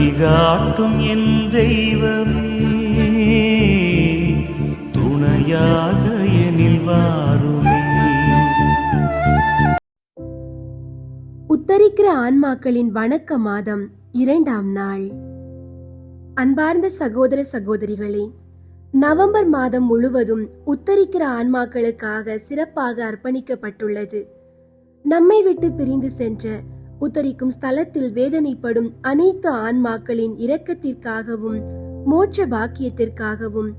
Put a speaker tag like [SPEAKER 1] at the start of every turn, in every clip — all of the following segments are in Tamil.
[SPEAKER 1] வழிகாட்டும் என் தெய்வமே, துணையாக எனில் வாருமே.
[SPEAKER 2] உத்தரிக்கிற ஆன்மாக்களின் வணக்க மாதம் 2ஆம் நாள். அன்பார்ந்த சகோதர சகோதரிகளே, நவம்பர் மாதம் முழுவதும் உத்தரிக்கிற ஆன்மாக்களுக்காக சிறப்பாக அர்ப்பணிக்கப்பட்டுள்ளது. நம்மை விட்டு பிரிந்து சென்ற உத்தரிக்கும் ஸ்தலத்தில் வேதனைப்படும் அனைத்து ஆன்மாக்களின் இரக்கத்திற்காகவும் மோட்ச பாக்கியத்திற்காகவும்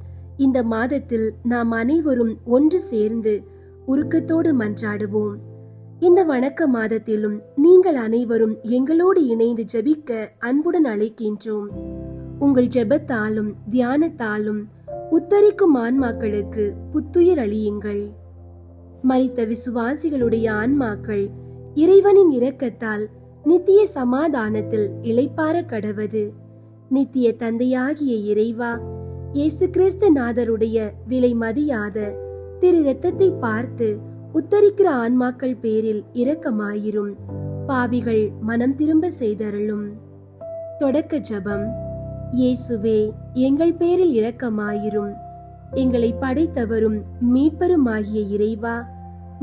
[SPEAKER 2] இந்த மாதத்தில் நாம் அனைவரும் ஒன்று சேர்ந்து உருக்கத்தோடு மன்றாடுவோம். இந்த வணக்க மாதத்திலும் நீங்கள் அனைவரும் எங்களோடு இணைந்து ஜெபிக்க அன்புடன் அழைக்கின்றோம். உங்கள் ஜெபத்தாலும் தியானத்தாலும் உத்தரிக்கும் ஆன்மாக்களுக்கு புத்துயிர் அளியுங்கள். மரித்த விசுவாசிகளுடைய ஆன்மாக்கள் இறைவனின் இரக்கத்தால் நித்திய சமாதானத்தில் இளைப்பாற கடவது. நித்திய தந்தையாகிய இறைவா, இயேசு கிறிஸ்து நாதருடைய விலை மதியாத திரு இரத்தத்தை பார்த்து உத்தரிக்கிற ஆன்மாக்கள் பேரில் இரக்கமாயிரும். பாவிகள் மனம் திரும்ப செய்தருளும். தொடக்க ஜெபம். இயேசுவே, எங்கள் பேரில் இரக்கமாயிரும். எங்களை படைத்தவரும் மீட்பருமாகிய இறைவா,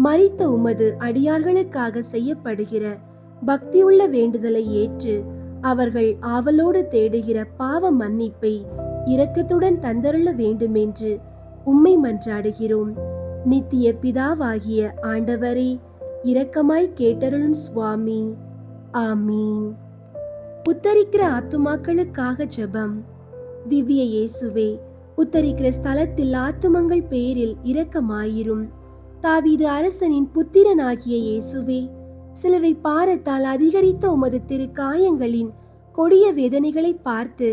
[SPEAKER 2] மரித்த உமது அடியார்களுக்காக செய்யப்படுகிற பக்தியுள்ள வேண்டுதலை ஏற்று அவர்கள் ஆவலோடு தேடுகிற பாவ மன்னிப்பை இரக்கத்துடன் தந்தருள வேண்டுமென்று உம்மை மன்றாடுகிறோம். நித்திய பிதாவாகிய ஆண்டவரே, இரக்கமாய் கேட்டருளும் சுவாமி. ஆமீன். உத்தரிக்கிற ஆத்துமாக்களுக்காக ஜெபம். திவ்ய இயேசுவே, உத்தரிக்கிற ஸ்தலத்தில் ஆத்துமங்கள் பேரில் இரக்கமாயிரும். தாவீது அரசனின் புத்திரனாகிய இயேசுவே, சிலுவை பாரத்தால் அதிகரித்த உமது திருக்காயங்களின் கொடிய வேதனைகளை பார்த்து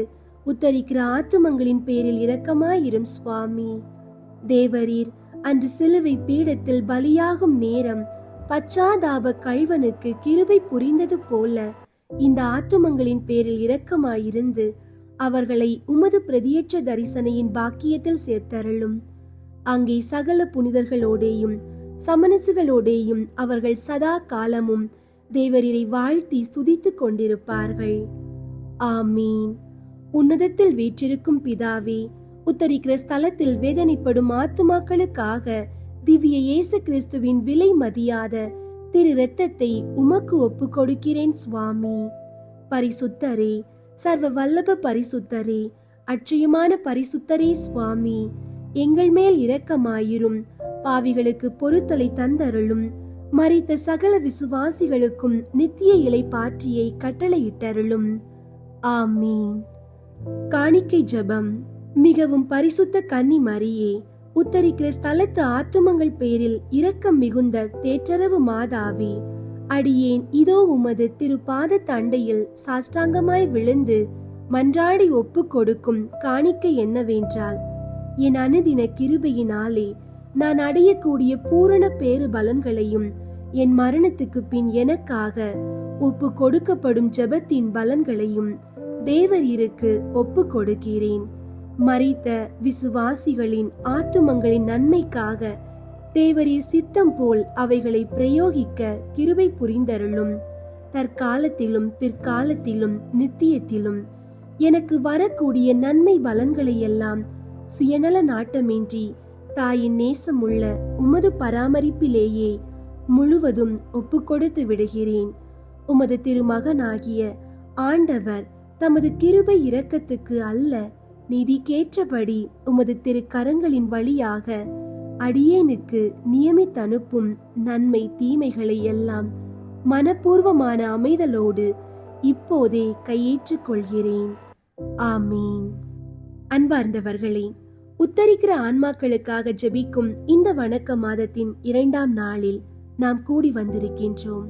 [SPEAKER 2] உத்தரிக்கிற ஆத்துமங்களின் பேரில் இரக்கமாயிரும் சுவாமி. தேவரீர் அன்று சிலுவை பீடத்தில் பலியாகும் நேரம் பச்சாதாப கள்வனுக்கு கிருபை புரிந்தது போல இந்த ஆத்துமங்களின் பேரில் இரக்கமாயிருந்து அவர்களை உமது பிரதியேற்ற தரிசனையின் பாக்கியத்தில் சேர்த்தருளும். அங்கே சகல புனிதர்களோடேயும் சமணசுகளோடேயும் அவர்கள் சதா காலமும் தேவரீரை வாழ்த்தி ஸ்துதித்துக் கொண்டிருப்பார்கள். ஆமீன். உன்னதத்தில் வீற்றிருக்கும் பிதாவே, உத்தரிக்கிற ஸ்தலத்தில் வேதனைப்படும் ஆத்துமாக்களுக்காக திவ்ய இயேசு கிறிஸ்துவின் விலை மதியாத திரு இரத்தத்தை உமக்கு ஒப்பு கொடுக்கிறேன் சுவாமி. பரிசுத்தரே, சர்வ வல்லப பரிசுத்தரே, அட்சயமான பரிசுத்தரே சுவாமி, எங்கள் மேல் இரக்கமாயிரும். பாவிகளுக்கு பொறுத்தலை தந்தருளும். மரித்த சகல விசுவாசிகளுக்கும் நித்திய இளைப்பாற்றியை கட்டளையிட்டருளும். ஆமீன். காணிக்கை ஜெபம். மிகவும் பரிசுத்த கன்னி மரியே, உத்தரிக்கிற ஸ்தலத்து ஆத்துமங்கள் பேரில் இரக்கம் மிகுந்த தேற்றரவு மாதாவே, அடியேன் இதோ உமது திருப்பாத தண்டையில் சாஷ்டாங்கமாய் விழுந்து மன்றாடி ஒப்பு கொடுக்கும் காணிக்கை என்னவென்றால், என் அனுதின கிருபையினாலே நான் அடையக்கூடிய பூரண பேறு பலன்களையும் என் மரணத்துக்கு பின் எனக்காக ஒப்பு கொடுக்கப்படும் ஜெபத்தின் பலன்களையும் தேவரீருக்கு ஒப்பு கொடுக்கிறேன். மரித்த விசுவாசிகளின் ஆத்துமங்களின் நன்மைக்காக தேவரீர் சித்தம் போல் அவைகளை பிரயோகிக்க கிருபை புரிந்தருளும். தற்காலத்திலும் பிற்காலத்திலும் நித்தியத்திலும் எனக்கு வரக்கூடிய நன்மை பலன்களை எல்லாம் சுயநல நாட்டமின்றி தாயின் நேசமுள்ள உமது பராமரிப்பிலேயே முழுவதும் ஒப்பு கொடுத்து விடுகிறேன். உமது திருமகனாகிய ஆண்டவர் தமது கிருபை இரக்கத்துக்கு அல்ல, நீதிக்கேற்றபடி உமது திருக்கரங்களின் வழியாக அடியேனுக்கு நியமித்தனுப்பும் நன்மை தீமைகளை எல்லாம் மனப்பூர்வமான அமைதலோடு இப்போதே கையேற்றுக் கொள்கிறேன். ஆமீன். அன்பார்ந்தவர்களே, உத்தரிக்கிற ஆன்மாக்களுக்காக ஜெபிக்கும் இந்த வணக்க மாதத்தின் 2ஆம் நாளில் நாம் கூடி வந்திருக்கின்றோம்.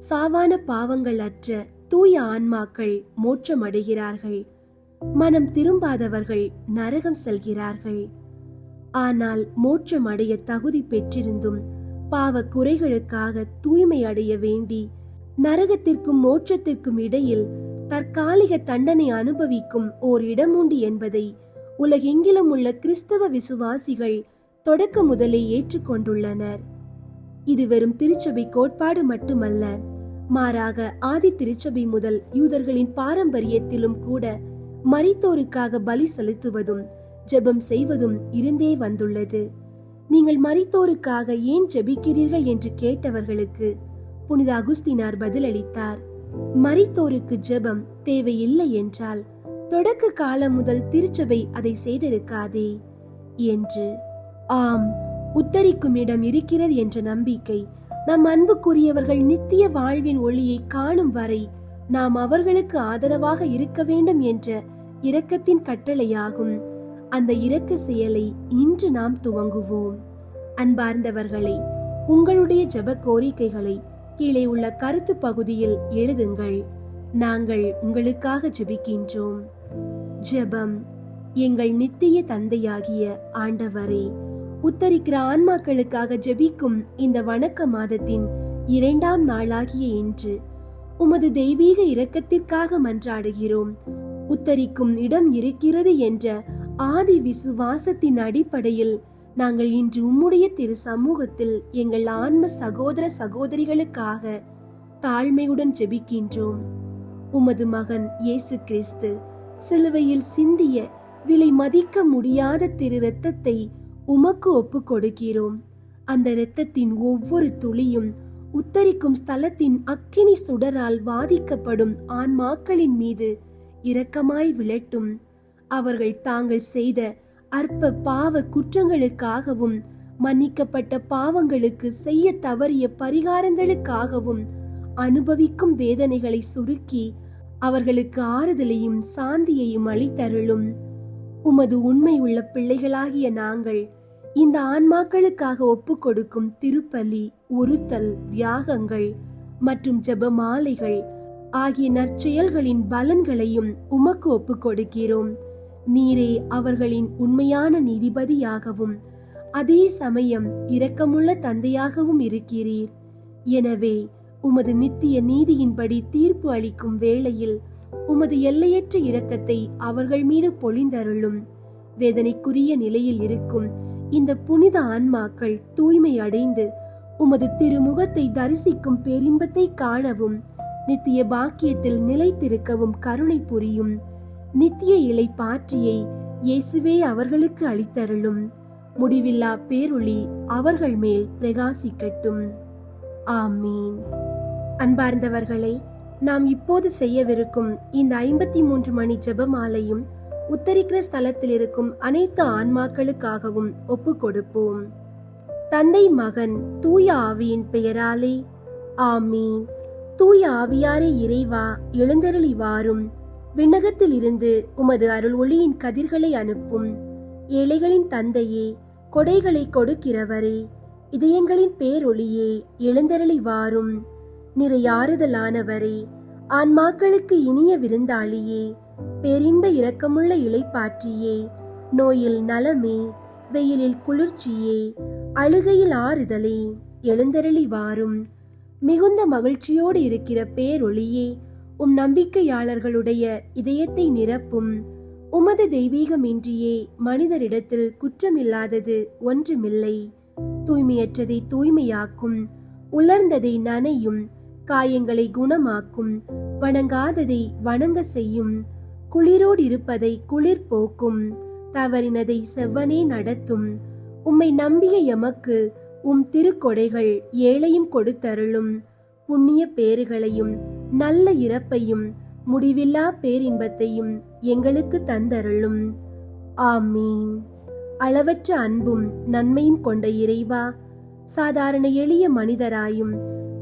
[SPEAKER 2] சாவான பாவங்கள் அற்ற தூய ஆன்மாக்கள் மோட்சம் அடைகிறார்கள். மனம் திரும்பாதவர்கள் நரகம் செல்கிறார்கள். ஆனால் மோட்சம் அடைய தகுதி பெற்றிருந்தும் பாவ குறைகளுக்காக தூய்மை அடைய வேண்டி நரகத்திற்கும் மோட்சத்திற்கும் இடையில் தற்காலிக தண்டனை அனுபவிக்கும் ஓர் இடம் உண்டு என்பதை உலகெங்கிலும் உள்ள கிறிஸ்தவ விசுவாசிகள் தொடக்க முதலே ஏற்றுக்கொண்டுள்ளனர். இது வெறும் திருச்சபை கோட்பாடு மட்டுமல்ல, மாறாக ஆதி திருச்சபை முதல் யூதர்களின் பாரம்பரியத்திலும் கூட மரித்தோருக்காக பலி செலுத்துவதும் ஜெபம் செய்வதும் இருந்தே வந்துள்ளது. நீங்கள் மரித்தோருக்காக ஏன் ஜெபிக்கிறீர்கள் என்று கேட்டவர்களுக்கு புனித அகுஸ்தினார் பதிலளித்தார், மரித்தோருக்கு ஜெபம் தேவையில்லை என்றால் தொடக்க காலம் முதல் திருச்சபை அதை செய்திருக்காதே என்று. ஆம், உத்தரிக்கும் இடம் இருக்கிறது என்ற நம்பிக்கை நம் அன்புக்குரியவர்கள் நித்திய வாழ்வின் ஒளியை காணும் வரை நாம் அவர்களுக்கு ஆதரவாக இருக்க வேண்டும் என்ற இரக்கத்தின் கட்டளையாகும். அந்த இரக்க செயலை இன்று நாம் துவங்குவோம். அன்பார்ந்தவர்களை, உங்களுடைய ஜெப கோரிக்கைகளை கீழே உள்ள கருத்து பகுதியில் எழுதுங்கள். நாங்கள் உங்களுக்காக ஜெபிக்கின்றோம். ஜெபம். எங்கள் நித்திய தந்தையாகிய ஆண்டவரே, உத்தரிக்கிற ஆன்மாக்களுக்காக ஜெபிக்கும் இந்த வணக்க மாதத்தின் 2ஆம் நாளாகிய இன்று உமது தெய்வீக இரக்கத்திற்காக மன்றாடுகிறோம். உத்தரிக்கும் இடம் இருக்கிறது என்ற ஆதி விசுவாசத்தின் அடிப்படையில் நாங்கள் இன்று உம்முடைய திரு சமூகத்தில் எங்கள் ஆன்ம சகோதர சகோதரிகளுக்காக தாழ்மையுடன் ஜெபிக்கின்றோம். உமது மகன் இயேசு கிறிஸ்து சிலுவையில் சிந்திய விலை மதிக்க முடியாத திரு இரத்தத்தை உமக்கு ஒப்பு கொடுக்கிறோம். அந்த இரத்தத்தின் ஒவ்வொரு துளியும் உத்தரிக்கும் ஸ்தலத்தின் அக்கினி சுடரால் வாதிக்கப்படும் ஆன்மாக்களின் மீது இரக்கமாய் விழட்டும். அவர்கள் தாங்கள் செய்த அற்ப பாவ குற்றங்களுக்காகவும் மன்னிக்கப்பட்ட பாவங்களுக்கு செய்ய தவறிய பரிகாரங்களுக்காகவும் அனுபவிக்கும் வேதனைகளை சுருக்கி அவர்களுக்கு ஆறுதலையும் சாந்தியையும் அளித்தருளும். உமது உண்மை உள்ள பிள்ளைகளாகிய நாங்கள் இந்த ஆன்மாக்களுக்காக ஒப்பு கொடுக்கும் திருப்பலி, உறுத்தல், தியாகங்கள் மற்றும் ஜெபமாலைகள் ஆகிய நற்செயல்களின் பலன்களையும் உமக்கு ஒப்பு கொடுக்கிறோம். நீரே அவர்களின் உண்மையான நீதிபதியாகவும் அதே சமயம் இரக்கமுள்ள தந்தையாகவும் இருக்கிறீர். எனவே உமது நித்திய நீதியின்படி தீர்ப்பு அளிக்கும் வேளையில் உமது எல்லையற்ற இரக்கத்தை அவர்கள் மீது பொழிந்தருளும். வேதனைக்குரிய நிலையில் இருக்கும் இந்த புனித ஆன்மாக்கள் தூய்மை அடைந்து உமது திருமுகத்தை தரிசிக்கும் பேரின்பத்தை காணவும் நித்திய பாக்கியத்தில் நிலைத்திருக்கவும் கருணை புரியும். நித்திய இலை பாற்றியை இயேசுவே அவர்களுக்கு அளித்தருளும். முடிவில்லா பேரொளி அவர்கள் மேல் பிரகாசிக்கட்டும். ஆமீன். அன்பார்ந்தவர்களே, நாம் இப்போது செய்யவிருக்கும் இந்த 53 மணி ஜெபமாலையும் உத்தரிக்கிற ஸ்தலத்தில் இருக்கும் அனைத்து ஆன்மாக்களுக்காகவும் ஒப்பு கொடுப்போம். தந்தை, மகன், தூய ஆவியின் பெயராலே ஆமீன். தூய ஆவியாரே இறைவா, எழுந்தருளி வாரும். விண்ணகத்தில் இருந்து உமது அருள் ஒளியின் கதிர்களை அனுப்பும். ஏழைகளின் தந்தையே, கொடைகளை கொடுக்கிறவரே, இதயங்களின் பேரொளியே, எழுந்தருளி வாரும். நிறையாறுதலானவரே, ஆன்மாக்களுக்கு இனிய விருந்தாளியே, பேரின்ப இரக்கமுள்ள இளைப்பாற்றியே, நோயில் நலமே, வெயிலில் குளிர்ச்சியே, அழுகையில் ஆறுதலே, எழுந்தருளி வாரும். மிகுந்த மகிழ்ச்சியோடு இருக்கிற பேரொளியே, உம் நம்பிக்கையாளர்களுடைய இதயத்தை நிரப்பும். உமது தெய்வீகமின்றியே மனிதரிடத்தில் குற்றமில்லாதது ஒன்றுமில்லை. தூய்மையற்றதை தூய்மையாக்கும், உலர்ந்ததை நனையும், காயங்களை குணமாக்கும், வணங்காததை வணங்க செய்யும், குளிரோடு இருப்பதை குளிர் போக்கும், தவறினதை செவ்வனே நடத்தும். உம்மை நம்பிய எமக்கு உம் திருக்கொடைகள் ஏழையும் கொடுத்தருளும். புண்ணிய பேறுகளையும் நல்ல இறப்பையும் முடிவில்லா பேரின்பத்தையும் எங்களுக்கு தந்தருளும். ஆமீன். அளவற்ற அன்பும் நன்மையும் கொண்ட இறைவா, சாதாரண எளிய மனிதராயும்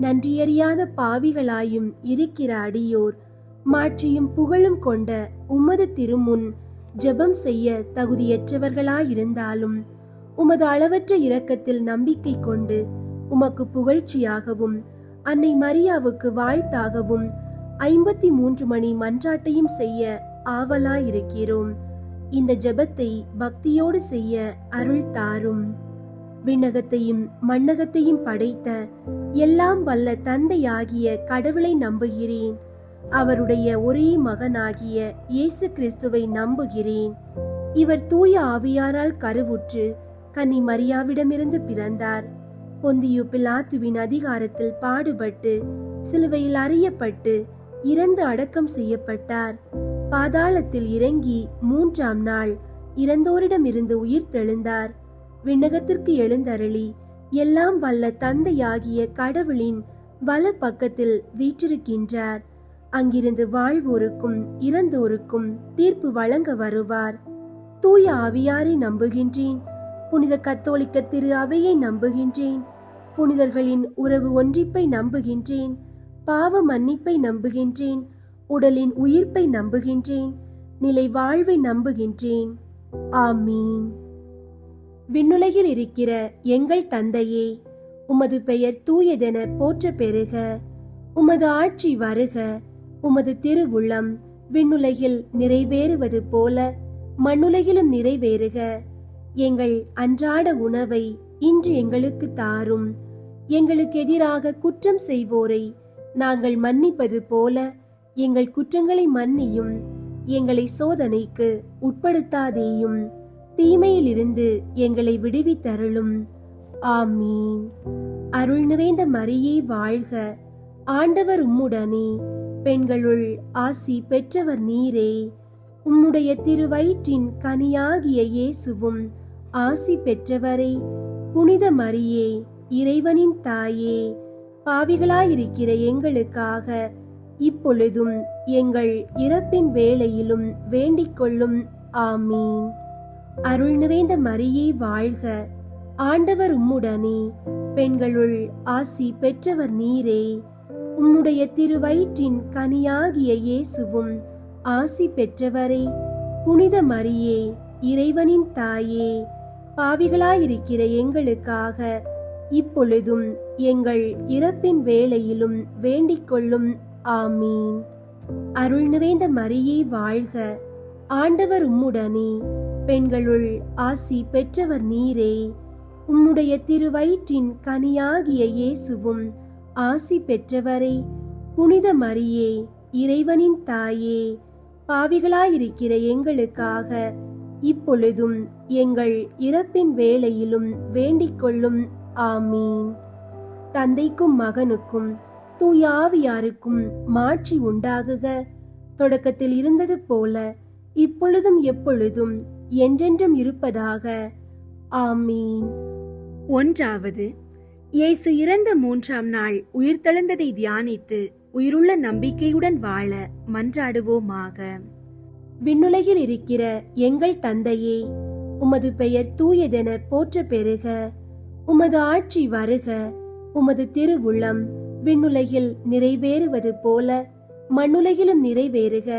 [SPEAKER 2] நன்றியறியாத பாவிகளாயும் இருக்கிற அடியோர் மாட்சியும் புகழும் கொண்ட உமது திருமுன் ஜெபம் செய்ய தகுதியற்றவர்களாயிருந்தாலும் உமது அளவற்ற இரக்கத்தில் நம்பிக்கை கொண்டு உமக்கு புகழ்ச்சியாகவும் அன்னை மரியாவுக்கு வாழ்த்தாகவும் 53 மணி மன்றாட்டையும் செய்ய ஆவலாயிருக்கிறோம். இந்த ஜெபத்தை பக்தியோடு செய்ய அருள் தாரும். விண்ணகத்தையும் மண்ணகத்தையும் படைத்த எல்லாம் வல்ல தந்தையாகிய கடவுளை நம்புகிறேன். அவருடைய ஒரே மகனாகிய இயேசு கிறிஸ்துவை நம்புகிறேன். இவர் தூய ஆவியாரால் கருவுற்று கன்னி மரியாவிடமிருந்து பிறந்தார். பொந்தியு பிலாத்துவின் அதிகாரத்தில் பாடுபட்டு சிலுவையில் அறையப்பட்டு இறந்து அடக்கம் செய்யப்பட்டார். பாதாளத்தில் இறங்கி 3ஆம் நாள் இறந்தோரிடமிருந்து உயிர்த்தெழுந்தார். விண்ணகத்திற்கு எழுந்தருளி எல்லாம் வல்ல தந்தையாகிய கடவுளின் வல பக்கத்தில் வீற்றிருக்கின்றார். அங்கிருந்து வாழ்வோருக்கும் இறந்தோருக்கும் தீர்ப்பு வழங்க வருவார். தூய ஆவியாரை நம்புகின்றேன். புனித கத்தோலிக்க திரு அவையை நம்புகின்றேன். புனிதர்களின் உறவு ஒன்றிப்பை நம்புகின்றேன். பாவ மன்னிப்பை நம்புகின்றேன். உடலின் உயிர்ப்பை நம்புகின்றேன். நிலை வாழ்வை நம்புகின்றேன். ஆமீன். விண்ணுலகில் இருக்கிற எங்கள் தந்தையே, உமது பெயர் தூயதென போற்ற பெறுக. உமது ஆட்சி வருக. உமது திருவுள்ளம் விண்ணுலகில் நிறைவேறுவது போல மண்ணுலகிலும் நிறைவேறுக. எங்கள் அன்றாட உணவை இன்று எங்களுக்கு தாரும். எங்களுக்கு எதிராக குற்றம் செய்வோரை நாங்கள் மன்னிப்பது போல எங்கள் குற்றங்களை மன்னியும். எங்களை சோதனைக்கு உட்படுத்தாதேயும், தீமையிலிருந்து எங்களை விடுவித்தருளும். ஆமீன். அருள் நிறைந்த மரியே வாழ்க. ஆண்டவர் உம்முடனே, பெண்களுள் ஆசி பெற்றவர் நீரே. உம்முடைய திருவயிற்றின் கனியாகிய இயேசுவும் ஆசி பெற்றவரே. புனித மரியே, இறைவனின் தாயே, பாவிகளாயிருக்கிற எங்களுக்காக இப்பொழுதும் எங்கள் இறப்பின் வேளையிலும் வேண்டிக் கொள்ளும். ஆமீன். அருள் நிறைந்த மரியே வாழ்க. ஆண்டவர் உம்முடனே, பெண்களுள் ஆசி பெற்றவர் நீரே. உம்முடைய திருவயிற்றின் கனியாகிய இயேசுவும் ஆசி பெற்றவரே. புனித மரியே, இறைவனின் தாயே, பாவிகளாயிருக்கிற எங்களுக்காக இப்பொழுதும் எங்கள் இறப்பின் வேளையிலும் வேண்டிக் கொள்ளும். ஆமீன். அருள் நிறைந்த மரியே வாழ்க. ஆண்டவர் உம்முடனே, பெண்களுள் ஆசி பெற்றவர் நீரே. உம்முடைய திருவயிற்றின் கனியாகிய இயேசுவும் ஆசி பெற்றவரே. புனித மரியே, இறைவனின் தாயே, பாவிகளாயிருக்கிற எங்களுக்காக இப்பொழுதும் எங்கள் இறப்பின் வேளையிலும் வேண்டிக் கொள்ளும். ஆமீன். தந்தைக்கும் மகனுக்கும் தூய ஆவியாருக்கும் மாட்சி உண்டாகுக. தொடக்கத்தில் இருந்தது போல இப்பொழுதும் எப்பொழுதும் என்றென்றும் இருப்பதாக. ஆமீன்.
[SPEAKER 3] ஒன்றாவது, இயேசு இறந்த 3ஆம் நாள் உயிர்த்தெழுந்ததை தியானித்து உயிருள்ள நம்பிக்கையுடன் வாழ மன்றாடுவோமாக.
[SPEAKER 2] விண்ணுலகில் இருக்கிற எங்கள் தந்தையே, உமது பெயர் தூயதென போற்ற பெறுக. உமது ஆட்சி வருக. உமது திருவுள்ளம் விண்ணுலகில் நிறைவேறுவது போல மண்ணுலகிலும் நிறைவேறுக.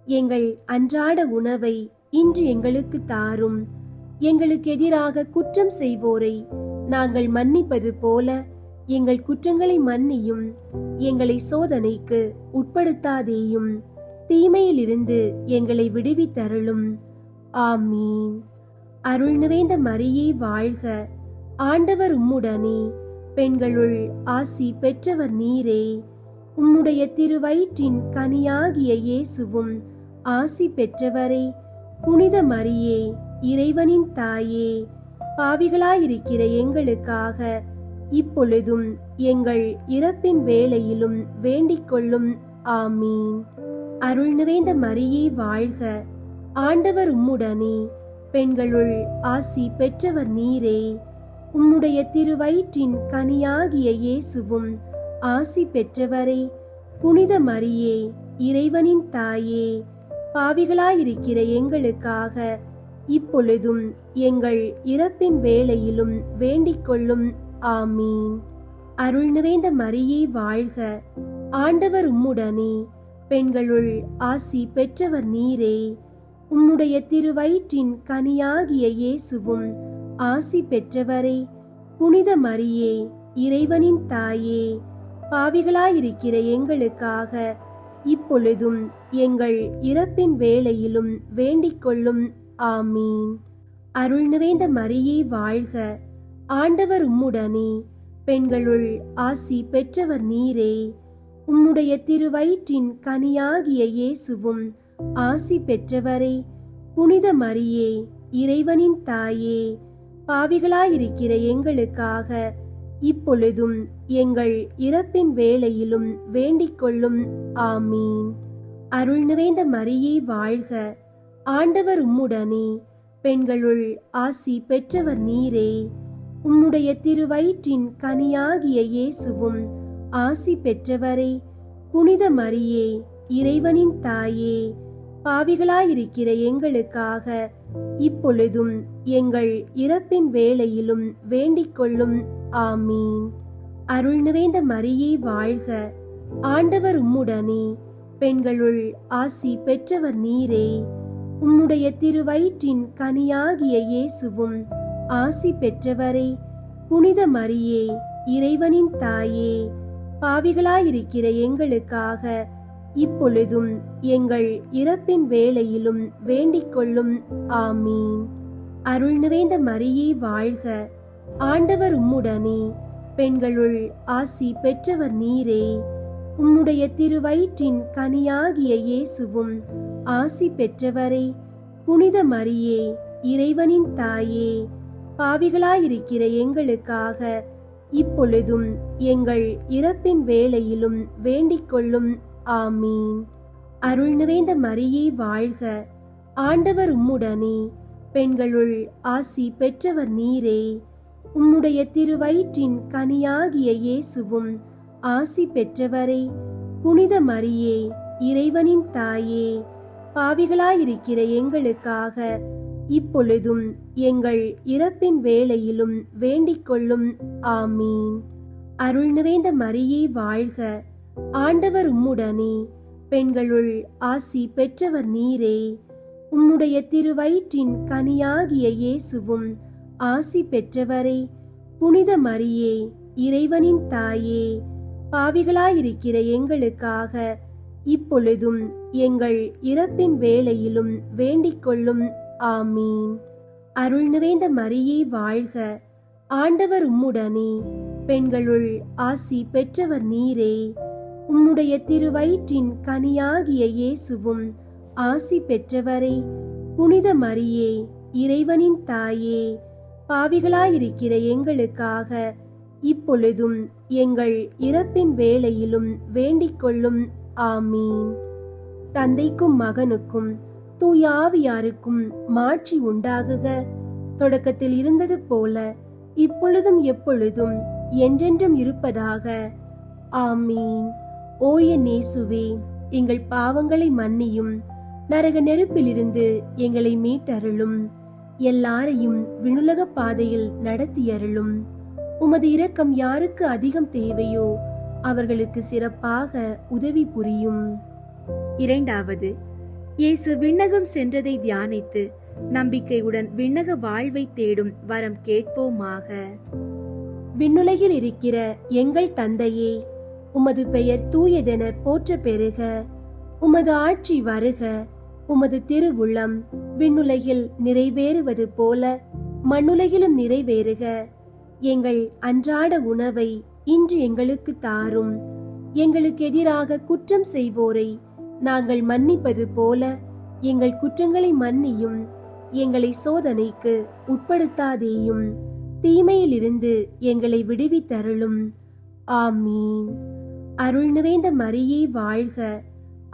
[SPEAKER 2] எங்கள் அன்றாட உணவை இன்று எங்களுக்கு தாரும். எங்களுக்கு எதிராக குற்றம் செய்வோரை நாங்கள் மன்னிப்பது போல எங்கள் குற்றங்களை மன்னியும். எங்களை சோதனைக்கு உட்படுத்தாதேயும், தீமையிலிருந்து எங்களை விடுவித்தருளும். ஆமீன். அருள் நிறைந்த மரியே வாழ்க. ஆண்டவர் உம்முடனே, பெண்களுள் ஆசி பெற்றவர் நீரே. உம்முடைய திருவயிற்றின் கனியாகிய இயேசுவும் ஆசி பெற்றவரே. புனித மரியே, இறைவனின் தாயே, பாவிகளாயிருக்கிற எங்களுக்காக இப்பொழுதும் எங்கள் இறப்பின் வேளையிலும் வேண்டிக் கொள்ளும். ஆமீன். அருள் நிறைந்த மரியே வாழ்க. ஆண்டவர் உம்முடனே, பெண்களுள் ஆசி பெற்றவர் நீரே. உம்முடைய திருவயிற்றின் கனியாகிய இயேசுவும் ஆசி பெற்றவரே. புனித மரியே, இறைவனின் தாயே, பாவிகளாயிருக்கிற எங்களுக்காக இப்பொழுதும் எங்கள் இறப்பின் வேளையிலும் வேண்டிக் கொள்ளும். ஆமீன். அருள் நிறைந்த மரியே வாழ்க. ஆண்டவர் உம்முடனே, பெண்களுள் ஆசி பெற்றவர் நீரே. உம்முடைய திருவயிற்றின் கனியாகிய இயேசுவும் ஆசி பெற்றவரே. புனித மரியே, இறைவனின் தாயே, பாவிகளாயிருக்கிற எங்களுக்காக இப்பொழுதும் எங்கள் இறப்பின் வேளையிலும் வேண்டிக் கொள்ளும். ஆமீன். அருள் நிறைந்த மரியே வாழ்க. ஆண்டவர் உம்முடனே, பெண்களுள் ஆசி பெற்றவர் நீரே. உம்முடைய திருவயிற்றின் கனியாகிய இயேசுவும் ஆசி பெற்றவரே. புனித மரியே, இறைவனின் தாயே, பாவிகளாயிருக்கிற எங்களுக்காக இப்பொழுதும் எங்கள் இறப்பின் வேளையிலும் வேண்டிக் கொள்ளும். ஆமீன். அருள் நிறைந்த மரியே வாழ்க, ஆண்டவர் உம்முடனே, பெண்களுள் ஆசி பெற்றவர் நீரே. உம்முடைய திருவயிற்றின் கனியாகிய இயேசுவும் ஆசி பெற்றவரே. புனித மரியே, இறைவனின் தாயே, பாவிகளாயிருக்கிற எங்களுக்காக இப்பொழுதும் எங்கள் இறப்பின் வேளையிலும் வேண்டிக் கொள்ளும். ஆமீன். அருள் நிறைந்த மரியே வாழ்க, ஆண்டவர் உம்முடனே, பெண்களுள் ஆசி பெற்றவர் நீரே. உம்முடைய திருவயிற்றின் கனியாகிய இயேசுவும் ஆசி பெற்றவரே. புனித மரியே, இறைவனின் தாயே, பாவிகளாயிருக்கிற எங்களுக்காக இப்பொழுதும் எங்கள் இறப்பின் வேளையிலும் வேண்டிக் கொள்ளும். ஆமீன். அருள் நிறைந்த மரியே வாழ்க, ஆண்டவர் உம்முடனே, பெண்களுள் ஆசி பெற்றவர் நீரே. உம்முடைய திருவயிற்றின் கனியாகிய இயேசுவும் ஆசி பெற்றவரே. புனித மரியே, இறைவனின் தாயே, பாவிகளாயிருக்கிற எங்களுக்காக இப்பொழுதும் எங்கள் இறப்பின் வேளையிலும் வேண்டிக் கொள்ளும். ஆமீன். அருள் நிறைந்த மரியே வாழ்க, ஆண்டவர் உம்முடனே, பெண்களுள் ஆசி பெற்றவர் நீரே. உம்முடைய திருவயிற்றின் கனியாகிய இயேசுவும் ஆசி பெற்றவரே. புனித மரியே, இறைவனின் தாயே, பாவிகளாயிருக்கிற எங்களுக்காக இப்பொழுதும் எங்கள் இறப்பின் வேளையிலும் வேண்டிக் கொள்ளும். ஆமீன். அருள் நிறைந்த மரியே வாழ்க, ஆண்டவர் உம்முடனே, பெண்களுள் ஆசி பெற்றவர் நீரே. உம்முடைய திருவயிற்றின் கனியாகிய இயேசுவும் ஆசி பெற்றவரே. புனித மரியே, இறைவனின் தாயே, பாவிகளாயிருக்கிற எங்களுக்காக இப்பொழுதும் எங்கள் இறப்பின் வேளையிலும் வேண்டிக் கொள்ளும். ஆமீன். அருள் நிறைந்த மரியே வாழ்க, ஆண்டவர் உம்முடனே, பெண்களுள் ஆசி பெற்றவர் நீரே. உம்முடைய திருவயிற்றின் கனியாகிய இயேசுவும் ஆசி பெற்றவரே. புனித மரியே, இறைவனின் தாயே, பாவிகளாயிருக்கிற எங்களுக்காக இப்பொழுதும் எங்கள் இறப்பின் வேளையிலும் வேண்டிக் கொள்ளும். ஆமீன். தந்தைக்கும் மகனுக்கும் தூய ஆவியாருக்கும் மாட்சி உண்டாகுக. தொடக்கத்தில் இருந்தது போல இப்பொழுதும் எப்பொழுதும் என்றென்றும் இருப்பதாக. ஆமீன். ஓ என் இயேசுவே, எங்கள் பாவங்களை மன்னியும், நரக நெருப்பிலிருந்து எங்களை மீட்டருளும், எல்லாரையும் விண்ணுலக பாதையில் நடத்தியருளும். உமது இரக்கம் யாருக்கு அதிகம் தேவையோ அவர்களுக்கு சிறப்பாக உதவி புரியும்.
[SPEAKER 3] இரண்டாவது, இயேசு விண்ணகம் சென்றதை தியானித்து நம்பிக்கையுடன் விண்ணக வாழ்வை தேடும் வரம் கேட்போமாக.
[SPEAKER 2] விண்ணுலகில் இருக்கிற எங்கள் தந்தையே, உமது பெயர் தூயதென போற்ற பெறுக. உமது ஆட்சி வருக. உமது திருவுள்ளம் விண்ணுலகில் நிறைவேறுவது போல மண்ணுலகிலும் நிறைவேறுக. எங்கள் அன்றாட உணவை இன்று எங்களுக்கு தாரும். எங்களுக்கு எதிராக குற்றம் செய்வோரை நாங்கள் மன்னிப்பது போல எங்கள் குற்றங்களை மன்னியும். எங்களை சோதனைக்கு உட்படுத்தாதேயும், தீமையிலிருந்து எங்களை விடுவித்தருளும். ஆமீன். அருள் நிறைந்த மரியே வாழ்க,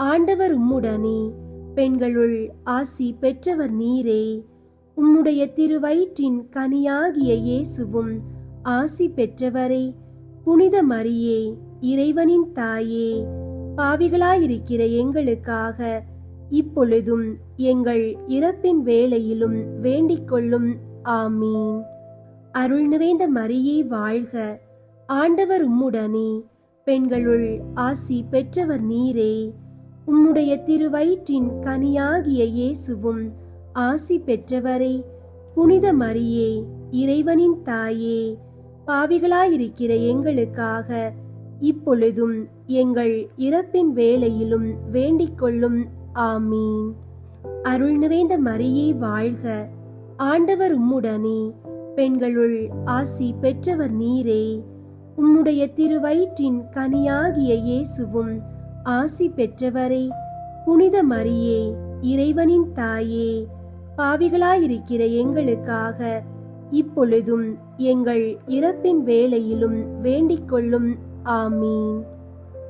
[SPEAKER 2] ஆண்டவர் உம்முடனே, பெண்களுள் ஆசி பெற்றவர் நீரே. உம்முடைய திருவயிற்றின் கனியாகிய இயேசுவும் ஆசி பெற்றவரே. புனித மரியே, இறைவனின் தாயே, பாவிகளாயிருக்கிற எங்களுக்காக இப்பொழுதும் எங்கள் இறப்பின் வேளையிலும் வேண்டிக் கொள்ளும். ஆமீன். அருள் நிறைந்த மரியே வாழ்க, ஆண்டவர் உம்முடனே, பெண்களுள் ஆசி பெற்றவர் நீரே. உம்முடைய திருவயிற்றின் கனியாகிய இயேசுவும் ஆசி பெற்றவரே. புனித மரியே, இறைவனின் தாயே, பாவிகளாயிருக்கிற எங்களுக்காக இப்பொழுதும் எங்கள் இறப்பின் வேளையிலும் வேண்டிக் கொள்ளும். ஆமீன். அருள் நிறைந்த மரியே வாழ்க, ஆண்டவர் உம்முடனே, பெண்களுள் ஆசி பெற்றவர் நீரே. உம்முடைய திருவயிற்றின் கனியாகிய இயேசுவும் ஆசி பெற்றவரே. புனித மரியே, இறைவனின் தாயே, பாவிகளாயிருக்கிற எங்களுக்காக இப்பொழுதும் எங்கள் இறப்பின் வேளையிலும் வேண்டிக் கொள்ளும். ஆமீன்.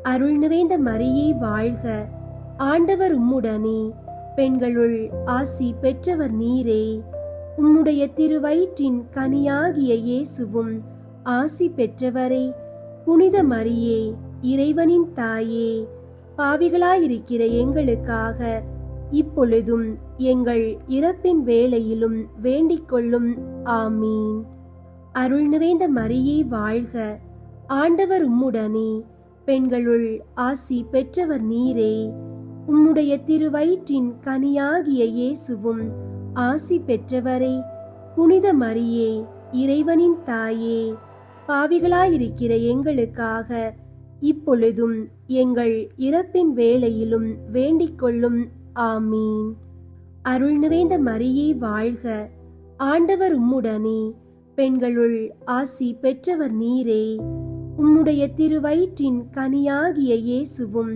[SPEAKER 2] அருள் நிறைந்த மரியே வாழ்க, ஆண்டவர் உம்முடனே, பெண்களுள் ஆசி பெற்றவர் நீரே. உம்முடைய திருவயிற்றின் கனியாகிய இயேசுவும் ஆசி பெற்றவரே. புனித மரியே, இறைவனின் தாயே, பாவிகளாயிருக்கிற எங்களுக்காக இப்பொழுதும் எங்கள் இறப்பின் வேளையிலும் வேண்டிக் கொள்ளும். ஆமீன். அருள் நிறைந்த மரியே வாழ்க, ஆண்டவர் உம்முடனே, பெண்களுள் ஆசி பெற்றவர் நீரே. உம்முடைய திருவயிற்றின் கனியாகிய இயேசுவும் ஆசி பெற்றவரே. புனித மரியே, இறைவனின் தாயே, பாவிகளாயிருக்கிற எங்களுக்காக இப்பொழுதும் எங்கள் இறப்பின் வேளையிலும் வேண்டிக் கொள்ளும். ஆமீன். அருள் நிறைந்த மரியே வாழ்க, ஆண்டவர் உம்முடனே, பெண்களுள் ஆசி பெற்றவர் நீரே. உம்முடைய திருவயிற்றின் கனியாகிய இயேசுவும்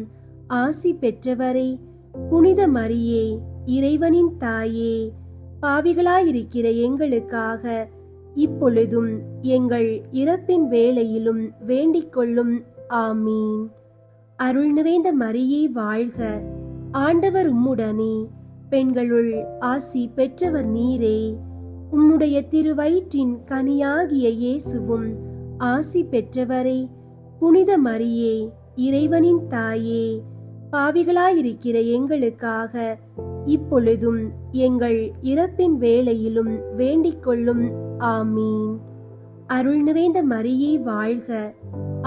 [SPEAKER 2] ஆசி பெற்றவரே. புனித மரியே, இறைவனின் தாயே, பாவிகளாயிருக்கிற எங்களுக்காக இப்பொழுதும் எங்கள் இறப்பின் வேளையிலும் வேண்டிக் கொள்ளும். ஆமீன். அருள் நிறைந்த மரியே வாழ்க, ஆண்டவர் உம்முடனே, பெண்களுள் ஆசி பெற்றவர் நீரே. உம்முடைய திருவயிற்றின் கனியாகிய இயேசுவும் ஆசி பெற்றவரே. புனித மரியே, இறைவனின் தாயே, பாவிகளாயிருக்கிற எங்களுக்காக இப்பொழுதும் எங்கள் இறப்பின் வேளையிலும் வேண்டிக் கொள்ளும். ஆமீன். அருள் நிறைந்த மரியே வாழ்க,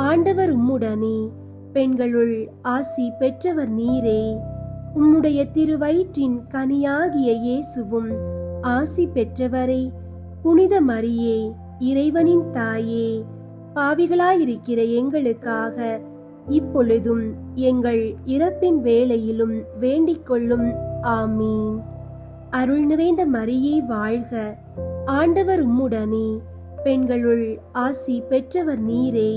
[SPEAKER 2] ஆண்டவர் உம்முடனே, பெண்களுள் ஆசி பெற்றவர் நீரே. உம்முடைய திருவயிற்றின் கனியாகிய இயேசுவும் ஆசி பெற்றவரே. புனித மரியே, இறைவனின் தாயே, பாவிகளாயிருக்கிற எங்களுக்காக இப்பொழுதும் எங்கள் இறப்பின் வேளையிலும் வேண்டிக் கொள்ளும். ஆமீன். அருள் நிறைந்த மரியே வாழ்க, ஆண்டவர் உம்முடனே, பெண்களுள் ஆசி பெற்றவர் நீரே.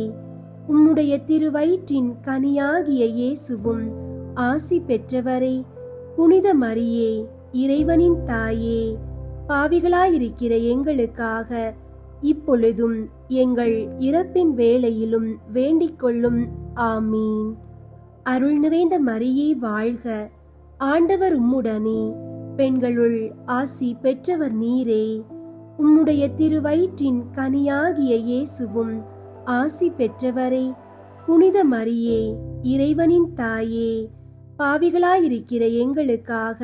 [SPEAKER 2] உம்முடைய திருவயிற்றின் கனியாகிய இயேசுவும் ஆசி பெற்றவரே. புனித மரியே, இறைவனின் தாயே, பாவிகளாயிருக்கிற எங்களுக்காக இப்பொழுதும் எங்கள் இறப்பின் வேளையிலும் வேண்டிக் கொள்ளும். ஆமீன். அருள் நிறைந்த மரியே வாழ்க, ஆண்டவர் உம்முடனே, பெண்களுள் ஆசி பெற்றவர் நீரே. உம்முடைய திருவயிற்றின் கனியாகிய இயேசுவும் ஆசி பெற்றவரே. புனித மரியே, இறைவனின் தாயே, பாவிகளாயிருக்கிற எங்களுக்காக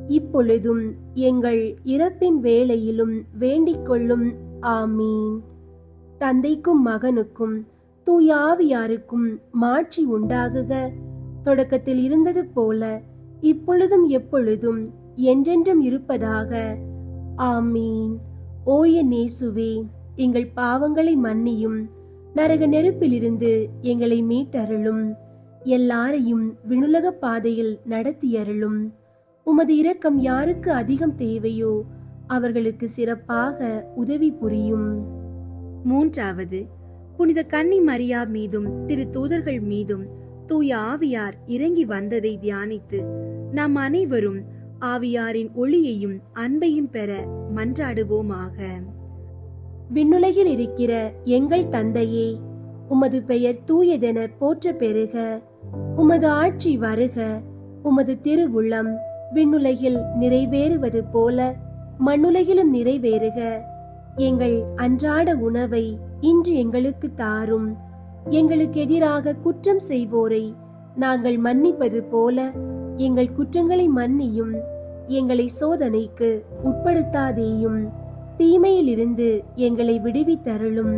[SPEAKER 2] இப்பொழுதும் எங்கள் இறப்பின் வேளையிலும் வேண்டிக் கொள்ளும். ஆமீன். தந்தைக்கும் மகனுக்கும் தூய ஆவியாருக்கும் மாட்சி உண்டாகுக. தொடக்கத்தில் இருந்தது போல இப்பொழுதும் எப்பொழுதும் என்றென்றும் இருப்பதாக. ஆமீன். ஓ என் இயேசுவே, எங்கள் பாவங்களை மன்னியும், நரக நெருப்பிலிருந்து எங்களை மீட்டருளும், எல்லாரையும் விண்ணுலக பாதையில் நடத்தியருளும். உமது இரக்கம் யாருக்கு அதிகம் தேவையோ அவர்களுக்கு சிறப்பாக உதவி புரியும்.
[SPEAKER 3] மூன்றாவது, புனித கன்னி மரியா மீதும் திரு தூதர்கள் மீதும் தூய ஆவியார் இறங்கி வந்ததை தியானித்து நாம் அனைவரும் ஆவியாரின் ஒளியையும் அன்பையும் பெற மன்றாடுவோமாக.
[SPEAKER 2] விண்ணுலகில் இருக்கிற எங்கள் தந்தையே, உமது பெயர் தூயதென போற்ற பெறுக. உமது ஆட்சி வருக. உமது திருவுள்ளம் விண்ணுலகில் நிறைவேறுவது போல மண்ணுலகிலும் நிறைவேறுக. எங்கள் அன்றாட உணவை இன்று எங்களுக்கு தாரும். எங்களுக்கு எதிராக குற்றம் செய்வோரை நாங்கள் மன்னிப்பது போல எங்கள் குற்றங்களை மன்னியும். எங்களை சோதனைக்கு உட்படுத்தாதேயும், தீமையிலிருந்து எங்களை விடுவித்தருளும்.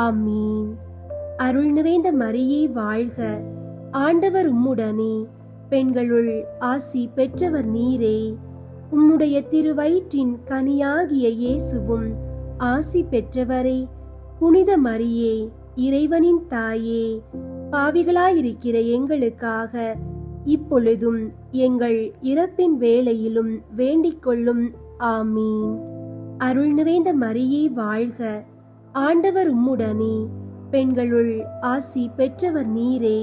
[SPEAKER 2] ஆமீன். அருள் நிறைந்த மரியே வாழ்க, ஆண்டவர் உம்முடனே, பெண்களுள் ஆசி பெற்றவர் நீரே. உம்முடைய திருவயிற்றின் கனியாகிய இயேசுவும் ஆசி பெற்றவரே. புனித மரியே, இறைவனின் தாயே, பாவிகளாயிருக்கிற எங்களுக்காக இப்பொழுதும் எங்கள் இறப்பின் வேளையிலும் வேண்டிக் கொள்ளும். ஆமீன். அருள் நிறைந்த மரியே வாழ்க, ஆண்டவர் உம்முடனே, பெண்களுள் ஆசி பெற்றவர் நீரே.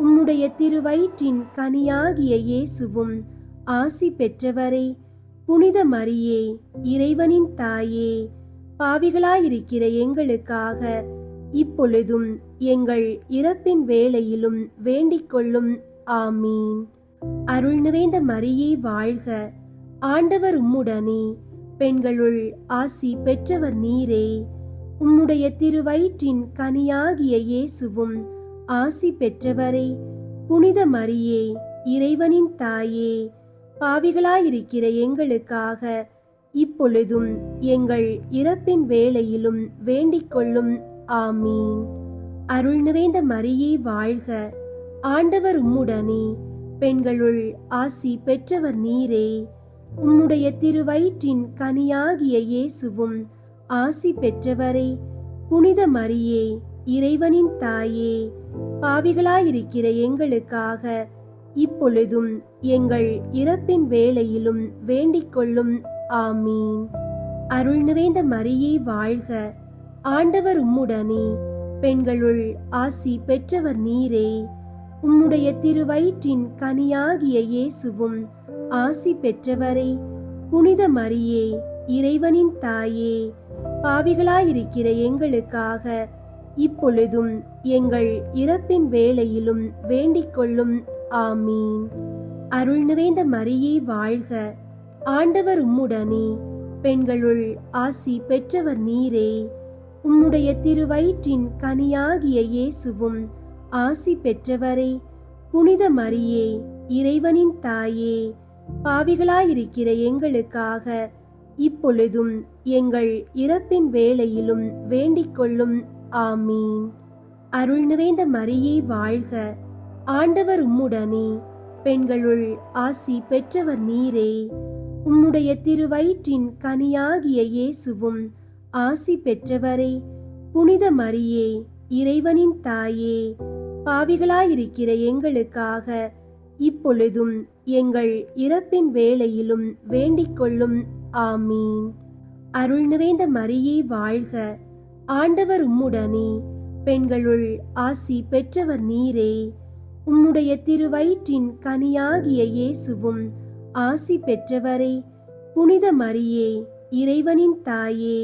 [SPEAKER 2] உம்முடைய திருவயிற்றின் கனியாகிய இயேசுவும் ஆசி பெற்றவரே. புனித மரியே, இறைவனின் தாயே, பாவிகளாயிருக்கிற எங்களுக்காக இப்பொழுதும் எங்கள் இறப்பின் வேளையிலும் வேண்டிக் கொள்ளும். ஆமீன். அருள் நிறைந்த மரியே வாழ்க, ஆண்டவர் உம்முடனே, பெண்களுள் ஆசி பெற்றவர் நீரே. உம்முடைய திருவயிற்றின் கனியாகிய இயேசுவும் ஆசி பெற்றவரே. புனித மரியே, இறைவனின் தாயே, பாவிகளாயிருக்கிற எங்களுக்காக இப்பொழுதும் எங்கள் இறப்பின் வேளையிலும் வேண்டிக் கொள்ளும். ஆமீன். அருள் நிறைந்த மரியே வாழ்க, ஆண்டவர் உம்முடனே, பெண்களுள் ஆசி பெற்றவர் நீரே. உம்முடைய திருவயிற்றின் கனியாகிய இயேசுவும் ஆசி பெற்றவரே. புனித மரியே, இறைவனின் தாயே, பாவிகளாயிருக்கிற எங்களுக்காக இப்பொழுதும் எங்கள் இறப்பின் வேளையிலும் வேண்டிக் கொள்ளும். ஆமீன். அருள் நிறைந்த மரியே வாழ்க, ஆண்டவர் உம்முடனே, பெண்களுள் ஆசி பெற்றவர் நீரே. உம்முடைய திருவயிற்றின் கனியாகிய இயேசுவும் ஆசி பெற்றவரே. புனித மரியே, இறைவனின் தாயே, பாவிகளாயிருக்கிற எங்களுக்காக இப்பொழுதும் எங்கள் இறப்பின் வேளையிலும் வேண்டிக் கொள்ளும். ஆமீன். அருள் நிறைந்த மரியே வாழ்க, ஆண்டவர் உம்முடனே, பெண்களுள் ஆசி பெற்றவர் நீரே. உம்முடைய திருவயிற்றின் கனியாகிய இயேசுவும் ஆசி பெற்றவரே. புனித மரியே, இறைவனின் தாயே, பாவிகளாயிருக்கிற எங்களுக்காக இப்பொழுதும் எங்கள் இறப்பின் வேளையிலும் வேண்டிக் கொள்ளும். ஆமீன். அருள் நிறைந்த மரியே வாழ்க, ஆண்டவர் உம்முடனே, பெண்களுள் ஆசி பெற்றவர் நீரே. உம்முடைய திருவயிற்றின் கனியாகிய இயேசுவும் ஆசி பெற்றவரே. புனித மரியே, இறைவனின் தாயே, பாவிகளாயிருக்கிற எங்களுக்காக இப்பொழுதும் எங்கள் இறப்பின் வேளையிலும் வேண்டிக் கொள்ளும். ஆமீன். அருள் நிறைந்த மரியே வாழ்க, ஆண்டவர் உம்முடனே, பெண்களுள் ஆசி பெற்றவர் நீரே. உம்முடைய திருவயிற்றின் கனியாகிய இயேசுவும் ஆசி பெற்றவரே. புனித மரியே, இறைவனின் தாயே,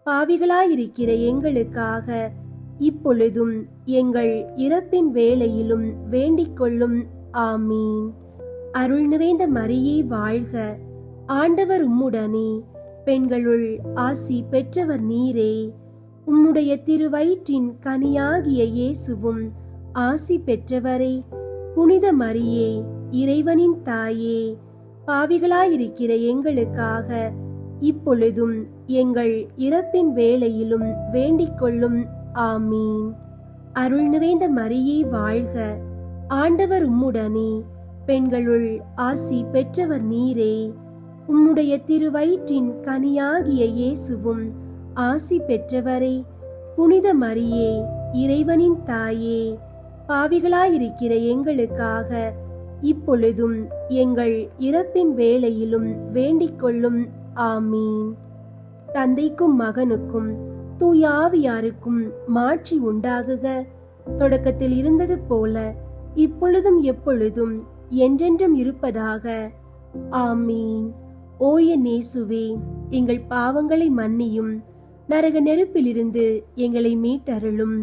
[SPEAKER 2] பாவிகளாயிருக்கிற எங்களுக்காக இப்பொழுதும் எங்கள் இறப்பின் வேளையிலும் வேண்டிக் கொள்ளும். ஆமீன். அருள் நிறைந்த மரியே வாழ்க, ஆண்டவர் உம்முடனே, பெண்களுள் ஆசி பெற்றவர் நீரே. உம்முடைய திருவயிற்றின் கனியாகிய இயேசுவும் ஆசி பெற்றவரே. புனித மரியே, இறைவனின் தாயே, பாவிகளாயிருக்கிற எங்களுக்காக இப்பொழுதும் எங்கள் இறப்பின் வேளையிலும் வேண்டிக் கொள்ளும். ஆமீன். அருள் நிறைந்த மரியே வாழ்க, ஆண்டவர் உம்முடனே, பெண்களுள் ஆசி பெற்றவர் நீரே. உம்முடைய திருவயிற்றின் கனியாகிய இயேசுவும் ஆசி பெற்றவரே. புனித மரியே, இறைவனின் தாயே, பாவிகளாயிருக்கிற எங்களுக்காக இப்பொழுதும் எங்கள் இறப்பின் வேளையிலும் வேண்டிக் கொள்ளும். ஆமீன். தந்தைக்கும் மகனுக்கும் தூய ஆவியாருக்கும் மாட்சி உண்டாகுக. தொடக்கத்தில் இருந்தது போல இப்பொழுதும் எப்பொழுதும் என்றென்றும் இருப்பதாக. ஆமீன். ஓய நேசுவே, எங்கள் பாவங்களை மன்னியும், நரக நெருப்பிலிருந்து எங்களை மீட்டருளும்,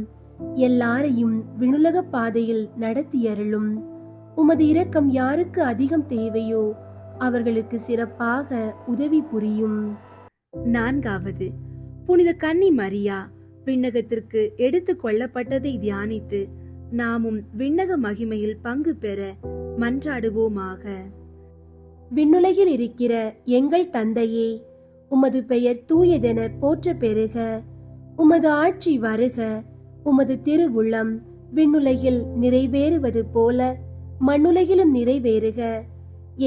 [SPEAKER 2] எல்லாரையும் விண்ணுலக பாதையில் நடத்தியருளும். உமது இரக்கம் யாருக்கு அதிகம் தேவையோ அவர்களுக்கு சிறப்பாக உதவி புரியும்.
[SPEAKER 3] 4வது, புனித கன்னி மரியா விண்ணகத்திற்கு எடுத்துக் கொள்ளப்பட்டதை தியானித்து நாமும் விண்ணக மகிமையில் பங்கு பெற மன்றாடுவோமாக.
[SPEAKER 2] விண்ணுலகில் இருக்கிற எங்கள் தந்தையே, உமது பெயர் தூயதென போற்ற பெறுக. உமது ஆட்சி வருக. உமது திருவுள்ளம் விண்ணுலகில் நிறைவேறுவது போல மண்ணுலகிலும் நிறைவேறுக.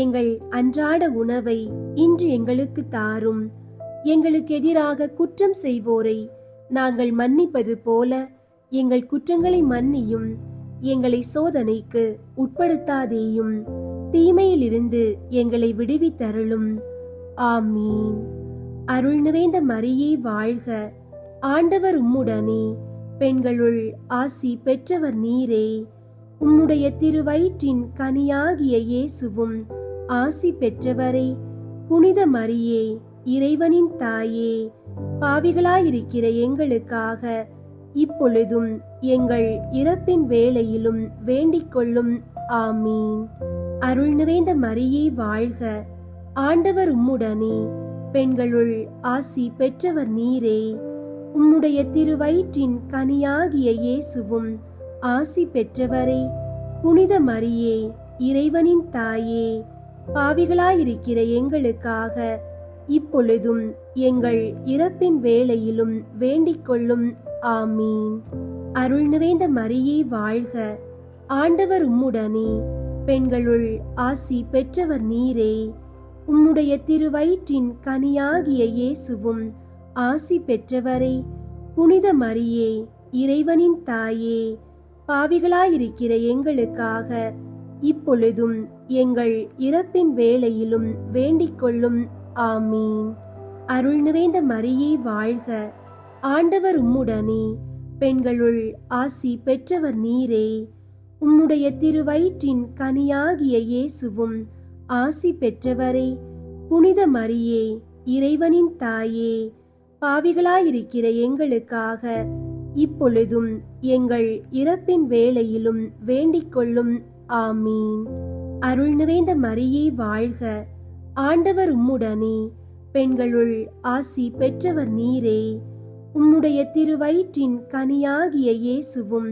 [SPEAKER 2] எங்கள் அன்றாட உணவை இன்று எங்களுக்கு தாரும். எங்களுக்கு எதிராக குற்றம் செய்வோரை நாங்கள் மன்னிப்பது போல எங்கள் குற்றங்களை மன்னியும். எங்களை சோதனைக்கு உட்படுத்தாதேயும், தீமையிலிருந்து எங்களை விடுவித்தருளும். ஆமீன். அருள் நிறைந்த மரியே வாழ்க, ஆண்டவர் உம்முடனே, பெண்களுள் ஆசி பெற்றவர் நீரே. உம்முடைய திருவயிற்றின் கனியாகிய இயேசுவும் ஆசி பெற்றவரே. புனித மரியே, இறைவனின் தாயே, பாவிகளாயிருக்கிற எங்களுக்காக இப்பொழுதும் எங்கள் இறப்பின் வேளையிலும் வேண்டிக் கொள்ளும். ஆமீன். அருள் நிறைந்த மரியே வாழ்க, ஆண்டவர் உம்முடனே, பெண்களுள் ஆசி பெற்றவர் நீரே. உம்முடைய திருவயிற்றின் கனியாகிய இயேசுவும் ஆசி பெற்றவரே. புனித மரியே, இறைவனின் தாயே, பாவிகளாயிருக்கிற எங்களுக்காக இப்பொழுதும் எங்கள் இறப்பின் வேளையிலும் வேண்டிக் கொள்ளும். ஆமீன். அருள் நிறைந்த மரியே வாழ்க, ஆண்டவர் உம்முடனே, பெண்களுள் ஆசி பெற்றவர் நீரே. உம்முடைய திருவயிற்றின் கனியாகிய இயேசுவும் ஆசி பெற்றவரே. புனித மரியே, இறைவனின் தாயே, பாவிகளாயிருக்கிற எங்களுக்காக இப்பொழுதும் எங்கள் இறப்பின் வேளையிலும் வேண்டிக் கொள்ளும். ஆமீன். அருள் நிறைந்த மரியே வாழ்க, ஆண்டவர் உம்முடனே, பெண்களுள் ஆசி பெற்றவர் நீரே. உம்முடைய திருவயிற்றின் கனியாகிய இயேசுவும் ஆசி பெற்றவரே. புனித மரியே, இறைவனின் தாயே, பாவிகளாயிருக்கிற எங்களுக்காக இப்பொழுதும் எங்கள் இறப்பின் வேளையிலும் வேண்டிக் கொள்ளும். ஆமீன். அருள் நிறைந்த மரியே வாழ்க, ஆண்டவர் உம்முடனே, பெண்களுள் ஆசி பெற்றவர் நீரே. உம்முடைய திருவயிற்றின் கனியாகிய இயேசுவும்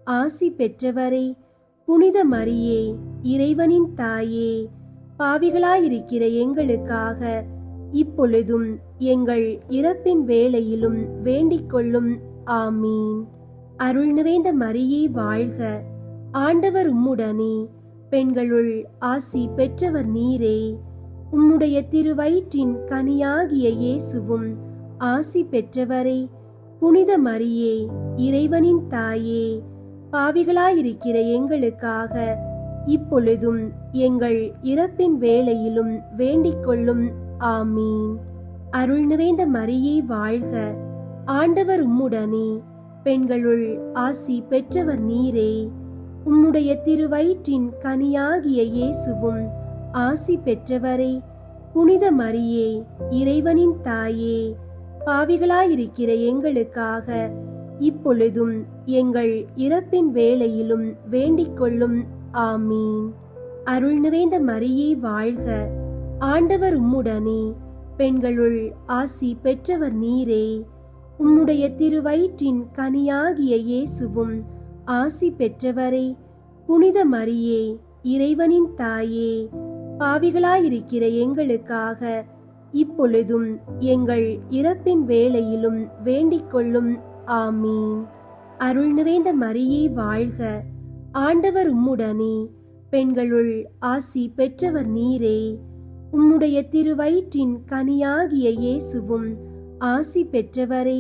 [SPEAKER 2] ஆசி பெற்றவரே. புனித மரியே, இறைவனின் தாயே, பாவிகளாயிருக்கிற எங்களுக்காக இப்பொழுதும் எங்கள் இறப்பின் வேளையிலும் வேண்டிக் கொள்ளும். ஆமீன். அருள் நிறைந்த மரியே வாழ்க, ஆண்டவர் உம்முடனே, பெண்களுள் ஆசி பெற்றவர் நீரே. உம்முடைய திருவயிற்றின் கனியாகிய இயேசுவும் ஆசி பெற்றவரே. புனித மரியே, இறைவனின் தாயே, பாவிகளாயிருக்கிற எங்களுக்காக இப்பொழுதும் எங்கள் இறப்பின் வேளையிலும் வேண்டிக் கொள்ளும். ஆமீன். அருள் நிறைந்த மரியே வாழ்க, ஆண்டவர் உம்முடனே, பெண்களுள் ஆசி பெற்றவர் நீரே. உம்முடைய திருவயிற்றின் கனியாகிய இயேசுவும் ஆசி பெற்றவரே. புனித மரியே, இறைவனின் தாயே, பாவிகளாயிருக்கிற எங்களுக்காக இப்பொழுதும் எங்கள் இறப்பின் வேளையிலும் வேண்டிக் கொள்ளும். ஆமீன். அருள் நிறைந்த மரியே வாழ்க, ஆண்டவர் உம்முடனே, பெண்களுள் ஆசி பெற்றவர் நீரே. உம்முடைய திருவயிற்றின் கனியாகிய இயேசுவும் ஆசி பெற்றவரே. புனித மரியே, இறைவனின் தாயே, பாவிகளாயிருக்கிற எங்களுக்காக இப்பொழுதும் எங்கள் இறப்பின் வேளையிலும் வேண்டிக் கொள்ளும். ஆமீன். அருள் நிறைந்த மரியே வாழ்க, ஆண்டவர் உம்முடனே, பெண்களுள் ஆசி பெற்றவர் நீரே. உம்முடைய திருவயிற்றின் கனியாகிய இயேசுவும் ஆசி பெற்றவரே.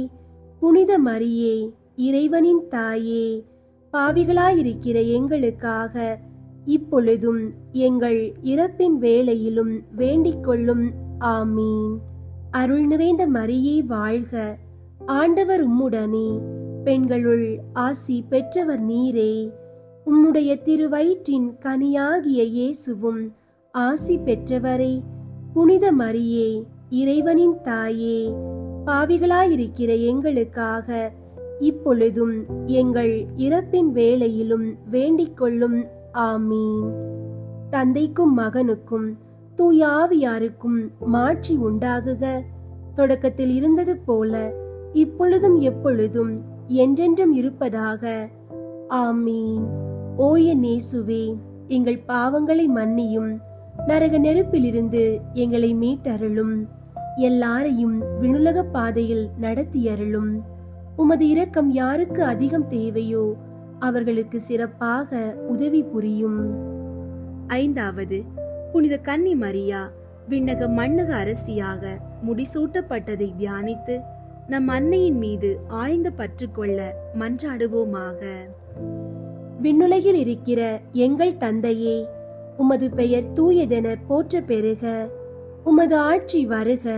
[SPEAKER 2] புனித மரியே, இறைவனின் தாயே, பாவிகளாயிருக்கிற எங்களுக்காக இப்பொழுதும் எங்கள் இறப்பின் வேளையிலும் வேண்டிக் கொள்ளும். ஆமீன். அருள் நிறைந்த மரியே வாழ்க, ஆண்டவர் உம்முடனே, பெண்களுள் ஆசி பெற்றவர் நீரே. உம்முடைய திருவயிற்றின் கனியாகிய இயேசுவும் ஆசி பெற்றவரே. புனித மரியே, இறைவனின் தாயே, பாவிகளாயிருக்கிற எங்களுக்காக இப்பொழுதும் எங்கள் இறப்பின் வேளையிலும் வேண்டிக் கொள்ளும். ஆமீன். தந்தைக்கும் மகனுக்கும் தூய ஆவியாருக்கும் மாட்சி உண்டாகுக. தொடக்கத்தில் இருந்தது போல இப்பொழுதும் எப்பொழுதும் என்றென்றும் இருப்பதாக. ஆமீன். ஓய நேசுவே, எங்கள் பாவங்களை மன்னியும், நரக நெருப்பிலிருந்து எங்களை மீட்டருளும், எல்லாரையும் விண்ணுலக பாதையில் நடத்தியருளும். உமது இரக்கம் யாருக்கு அதிகம் தேவையோ அவர்களுக்கு சிறப்பாக உதவி புரியும்.
[SPEAKER 3] ஐந்தாவது, புனித கன்னி மரியா விண்ணக மண்ணக அரசியாக முடிசூட்டப்பட்டதை தியானித்து நம் அன்னையின் மீது ஆழ்ந்த பற்று கொள்ள மன்றாடுவோமாக.
[SPEAKER 2] விண்ணுலகில் இருக்கிற எங்கள் தந்தையே, உமது பெயர் தூயதென போற்ற பெறுக. உமது ஆட்சி வருக.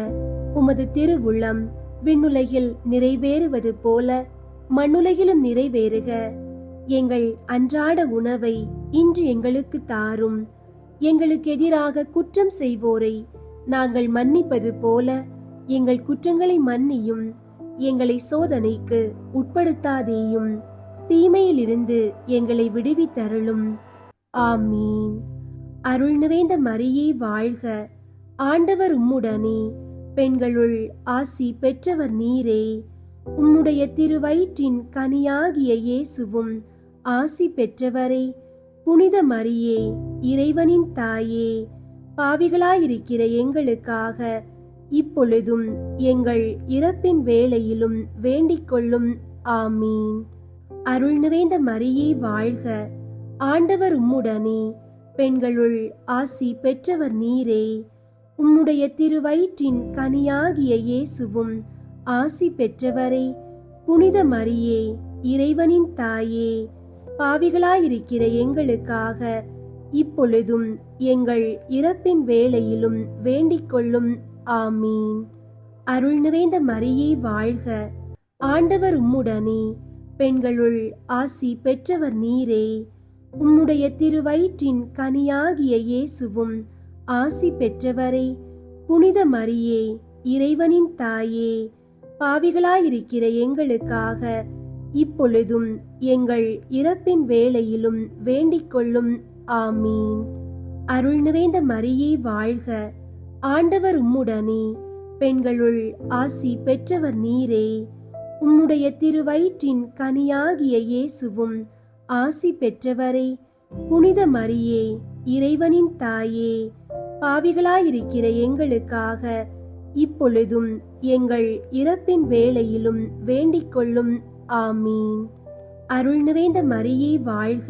[SPEAKER 2] உமது திருவுள்ளம் விண்ணுலகில் நிறைவேறுவது போல மண்ணுலகிலும் நிறைவேறுக. எங்கள் அன்றாட உணவை இன்று எங்களுக்கு தாரும். எங்களுக்கு எதிராக குற்றம் செய்வோரை நாங்கள் மன்னிப்பது போல எங்கள் குற்றங்களை மன்னியும், எங்களை சோதனைக்கு உட்படுத்தாதேயும், தீமையிலிருந்து எங்களை விடுவித்தருளும். ஆமீன். அருள் நிறைந்த மரியே வாழ்க, ஆண்டவர் உம்முடனே, பெண்களுள் ஆசி பெற்றவர் நீரே. உம்முடைய திருவயிற்றின் கனியாகிய இயேசுவும் ஆசி பெற்றவரே. புனித மரியே, இறைவனின் தாயே, பாவிகளாயிருக்கிற எங்களுக்காக இப்பொழுதும் எங்கள் இறப்பின் வேளையிலும் வேண்டிக் கொள்ளும். ஆமீன். அருள் நிறைந்த மரியே வாழ்க, ஆண்டவர் உம்முடனே, பெண்களுள் ஆசி பெற்றவர் நீரே. உம்முடைய திருவயிற்றின் கனியாகிய இயேசுவும் ஆசி பெற்றவரே. புனித மரியே, இறைவனின் தாயே, பாவிகளாயிருக்கிற எங்களுக்காக இப்பொழுதும் எங்கள் இறப்பின் வேளையிலும் வேண்டிக் கொள்ளும். ஆமீன். அருள் நிறைந்த மரியே வாழ்க, ஆண்டவர் உம்முடனே, பெண்களுள் ஆசி பெற்றவர் நீரே. உம்முடைய திருவயிற்றின் கனியாகிய இயேசுவும் ஆசி பெற்றவரே. புனித மரியே, இறைவனின் தாயே, பாவிகளாயிருக்கிற எங்களுக்காக இப்பொழுதும் எங்கள் இறப்பின் வேளையிலும் வேண்டிக் கொள்ளும். ஆமீன். அருள் நிறைந்த மரியே வாழ்க, ஆண்டவர் உம்முடனே, பெண்களுள் ஆசி பெற்றவர் நீரே. உம்முடைய திருவயிற்றின் கனியாகிய இயேசுவும் ஆசி பெற்றவரே. புனித மரியே, இறைவனின் தாயே, பாவிகளாயிருக்கிற எங்களுக்காக இப்பொழுதும் எங்கள் இறப்பின் வேளையிலும் வேண்டிக் கொள்ளும். ஆமீன். அருள் நிறைந்த மரியே வாழ்க,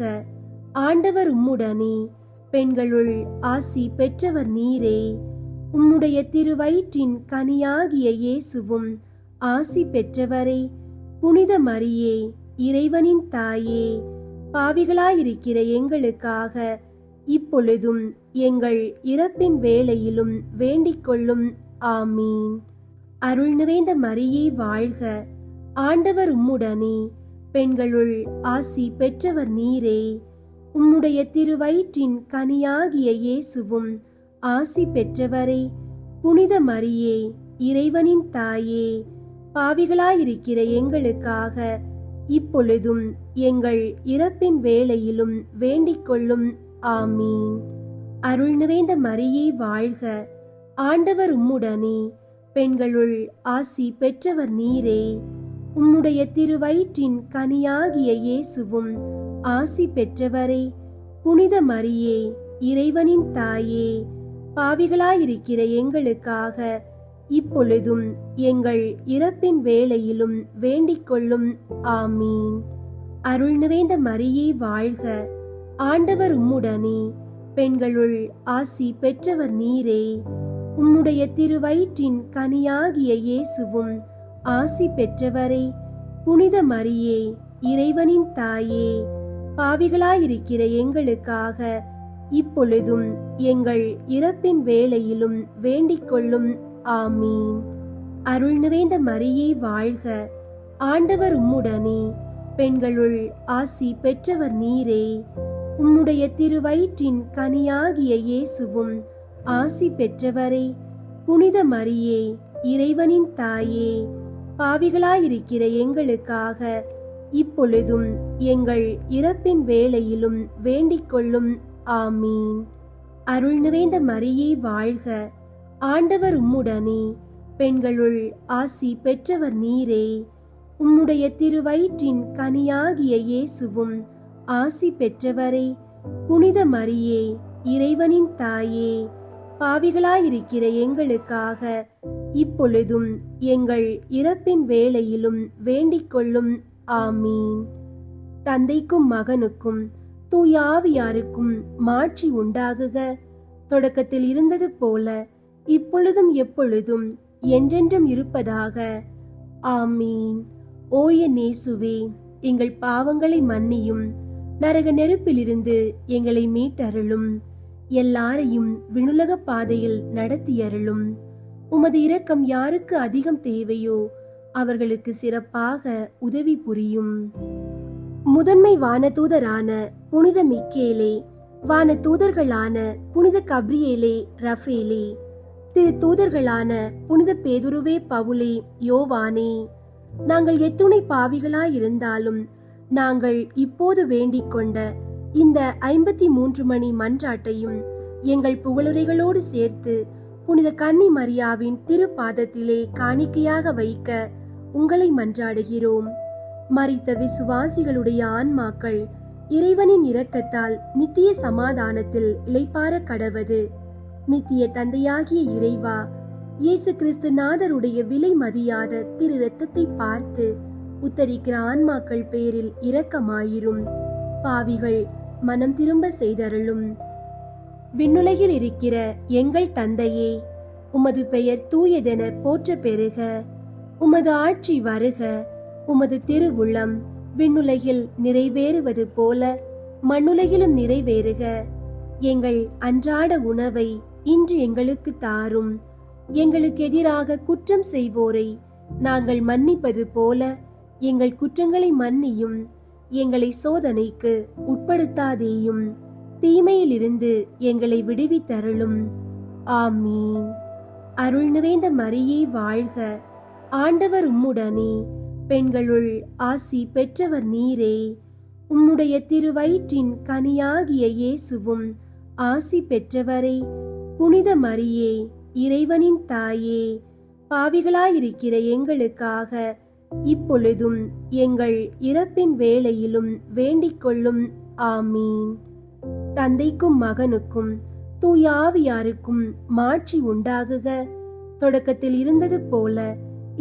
[SPEAKER 2] ஆண்டவர் உம்முடனே, பெண்களுள் ஆசி பெற்றவர் நீரே. உம்முடைய திருவயிற்றின் கனியாகிய இயேசுவும் ஆசி பெற்றவரே. புனித மரியே, இறைவனின் தாயே, பாவிகளாயிருக்கிற எங்களுக்காக இப்பொழுதும் எங்கள் இறப்பின் வேளையிலும் வேண்டிக் கொள்ளும். ஆமீன். அருள் நிறைந்த மரியே வாழ்க, ஆண்டவர் உம்முடனே, பெண்களுள் ஆசி பெற்றவர் நீரே. உம்முடைய திருவயிற்றின் கனியாகிய இயேசுவும் ஆசி பெற்றவரே. புனித மரியே, இறைவனின் தாயே, பாவிகளாயிருக்கிற எங்களுக்காக இப்பொழுதும் எங்கள் இறப்பின் வேளையிலும் வேண்டிக் கொள்ளும். ஆமீன். அருள் நிறைந்த மரியே வாழ்க, ஆண்டவர் உம்முடனே, பெண்களுள் ஆசி பெற்றவர் நீரே. உம்முடைய திருவயிற்றின் கனியாகிய இயேசுவும் ஆசி பெற்றவரே. புனித மரியே, இறைவனின் தாயே, பாவிகளாயிருக்கிற எங்களுக்காக இப்பொழுதும் எங்கள் இறப்பின் வேளையிலும் வேண்டிக் கொள்ளும். ஆமீன். அருள் நிறைந்த மரியே வாழ்க, ஆண்டவர் உம்முடனே, பெண்களுள் ஆசி பெற்றவர் நீரே. உம்முடைய திருவயிற்றின் கனியாகிய இயேசுவும் ஆசி பெற்றவரே. புனித மரியே, இறைவனின் தாயே, பாவிகளாயிருக்கிற எங்களுக்காக இப்பொழுதும் எங்கள் இறப்பின் வேளையிலும் வேண்டிக் கொள்ளும். ஆமீன். அருள் நிறைந்த மரியே வாழ்க, ஆண்டவர் உம்முடனே, பெண்களுள் ஆசி பெற்றவர் நீரே. உம்முடைய திருவயிற்றின் கனியாகிய இயேசுவும் ஆசி பெற்றவரே. புனித மரியே, இறைவனின் தாயே, பாவிகளாயிருக்கிற எங்களுக்காக இப்பொழுதும் எங்கள் இறப்பின் வேளையிலும் வேண்டிக் கொள்ளும். ஆமீன். அருள் நிறைந்த மரியே வாழ்க, ஆண்டவர் உம்முடனே, பெண்களுள் ஆசி பெற்றவர் நீரே. உம்முடைய திருவயிற்றின் கனியாகிய இயேசுவும் ஆசி பெற்றவரே. புனித மரியே, இறைவனின் தாயே, பாவிகளாயிருக்கிற எங்களுக்காக இப்பொழுதும் எங்கள் இறப்பின் வேளையிலும் வேண்டிக் கொள்ளும். ஆமீன். தந்தைக்கும் மகனுக்கும் தூய ஆவியாருக்கும் மாட்சி உண்டாகுக. தொடக்கத்தில் இருந்தது போல இப்பொழுதும் எப்பொழுதும் என்றென்றும் இருப்பதாக. ஆமீன். ஓ என் இயேசுவே, எங்கள் பாவங்களை மன்னியும், நரக நெருப்பிலிருந்து எங்களை மீட்டருளும், எல்லாரையும் விண்ணுலக பாதையில் நடத்தியருளும். உமது இரக்கம் யாருக்கு அதிகம் தேவையோ அவர்களுக்கு சிறப்பாக உதவி புரியும். முதன்மை வானதூதரான புனித மிக்கேலே, வானதூதர்களான புனித கப்ரியேலே, ரஃபேலே, திரு தூதர்களான புனித பேதுருவே, பவுலே, யோவானே, நாங்கள் எத்துணை பாவிகளாயிருந்தாலும் நாங்கள் இப்போது வேண்டிக் கொண்ட இந்த 53 மணி மன்றாட்டையும் எங்கள் புகழுரைகளோடு சேர்த்து புனித கன்னி மரியாவின் திருப்பாதத்திலே காணிக்கையாக வைக்க உங்களை மன்றாடுகிறோம். மரித்த விசுவாசிகளுடைய ஆன்மாக்கள் இறைவனின் இரக்கத்தால் நித்திய சமாதானத்தில் இளைப்பாற கடவது. நித்திய தந்தையாகிய இறைவா, இயேசு கிறிஸ்து நாதருடைய விலை மதியாத திரு இரத்தத்தை பார்த்து உத்தரிக்கிற ஆன்மாக்கள் பேரில் இரக்கமாயிரும். பாவிகள் மனம் திரும்ப செய்தருளும். விண்ணுலகில் இருக்கிற எங்கள் தந்தையே, உமது பெயர் தூயதென போற்ற பெறுக. உமது ஆட்சி வருக. உமது திருவுள்ளம் விண்ணுலகில் நிறைவேறுவது போல மண்ணுலகிலும் நிறைவேறுக. எங்கள் அன்றாட உணவை இன்று எங்களுக்கு தாரும். எங்களுக்கு எதிராக குற்றம் செய்வோரை நாங்கள் மன்னிப்பது போல எங்கள் குற்றங்களை மன்னியும். எங்களை சோதனைக்கு உட்படுத்தாதேயும், தீமையிலிருந்து எங்களை விடுவித்தருளும். ஆமீன். அருள் நிறைந்த மரியே வாழ்க. ஆண்டவர் உம்முடனே, பெண்களுள் ஆசி பெற்றவர் நீரே. உம்முடைய திருவயிற்றின் கனியாகிய இயேசுவும் ஆசி பெற்றவரே. புனித மரியே, இறைவனின் தாயே, பாவிகளாயிருக்கிற எங்களுக்காக இப்பொழுதும் எங்கள் இறப்பின் வேளையிலும் வேண்டிக் கொள்ளும். ஆமீன். தந்தைக்கும் மகனுக்கும் தூய ஆவியாருக்கும் மாட்சி உண்டாகுக. தொடக்கத்தில் இருந்தது போல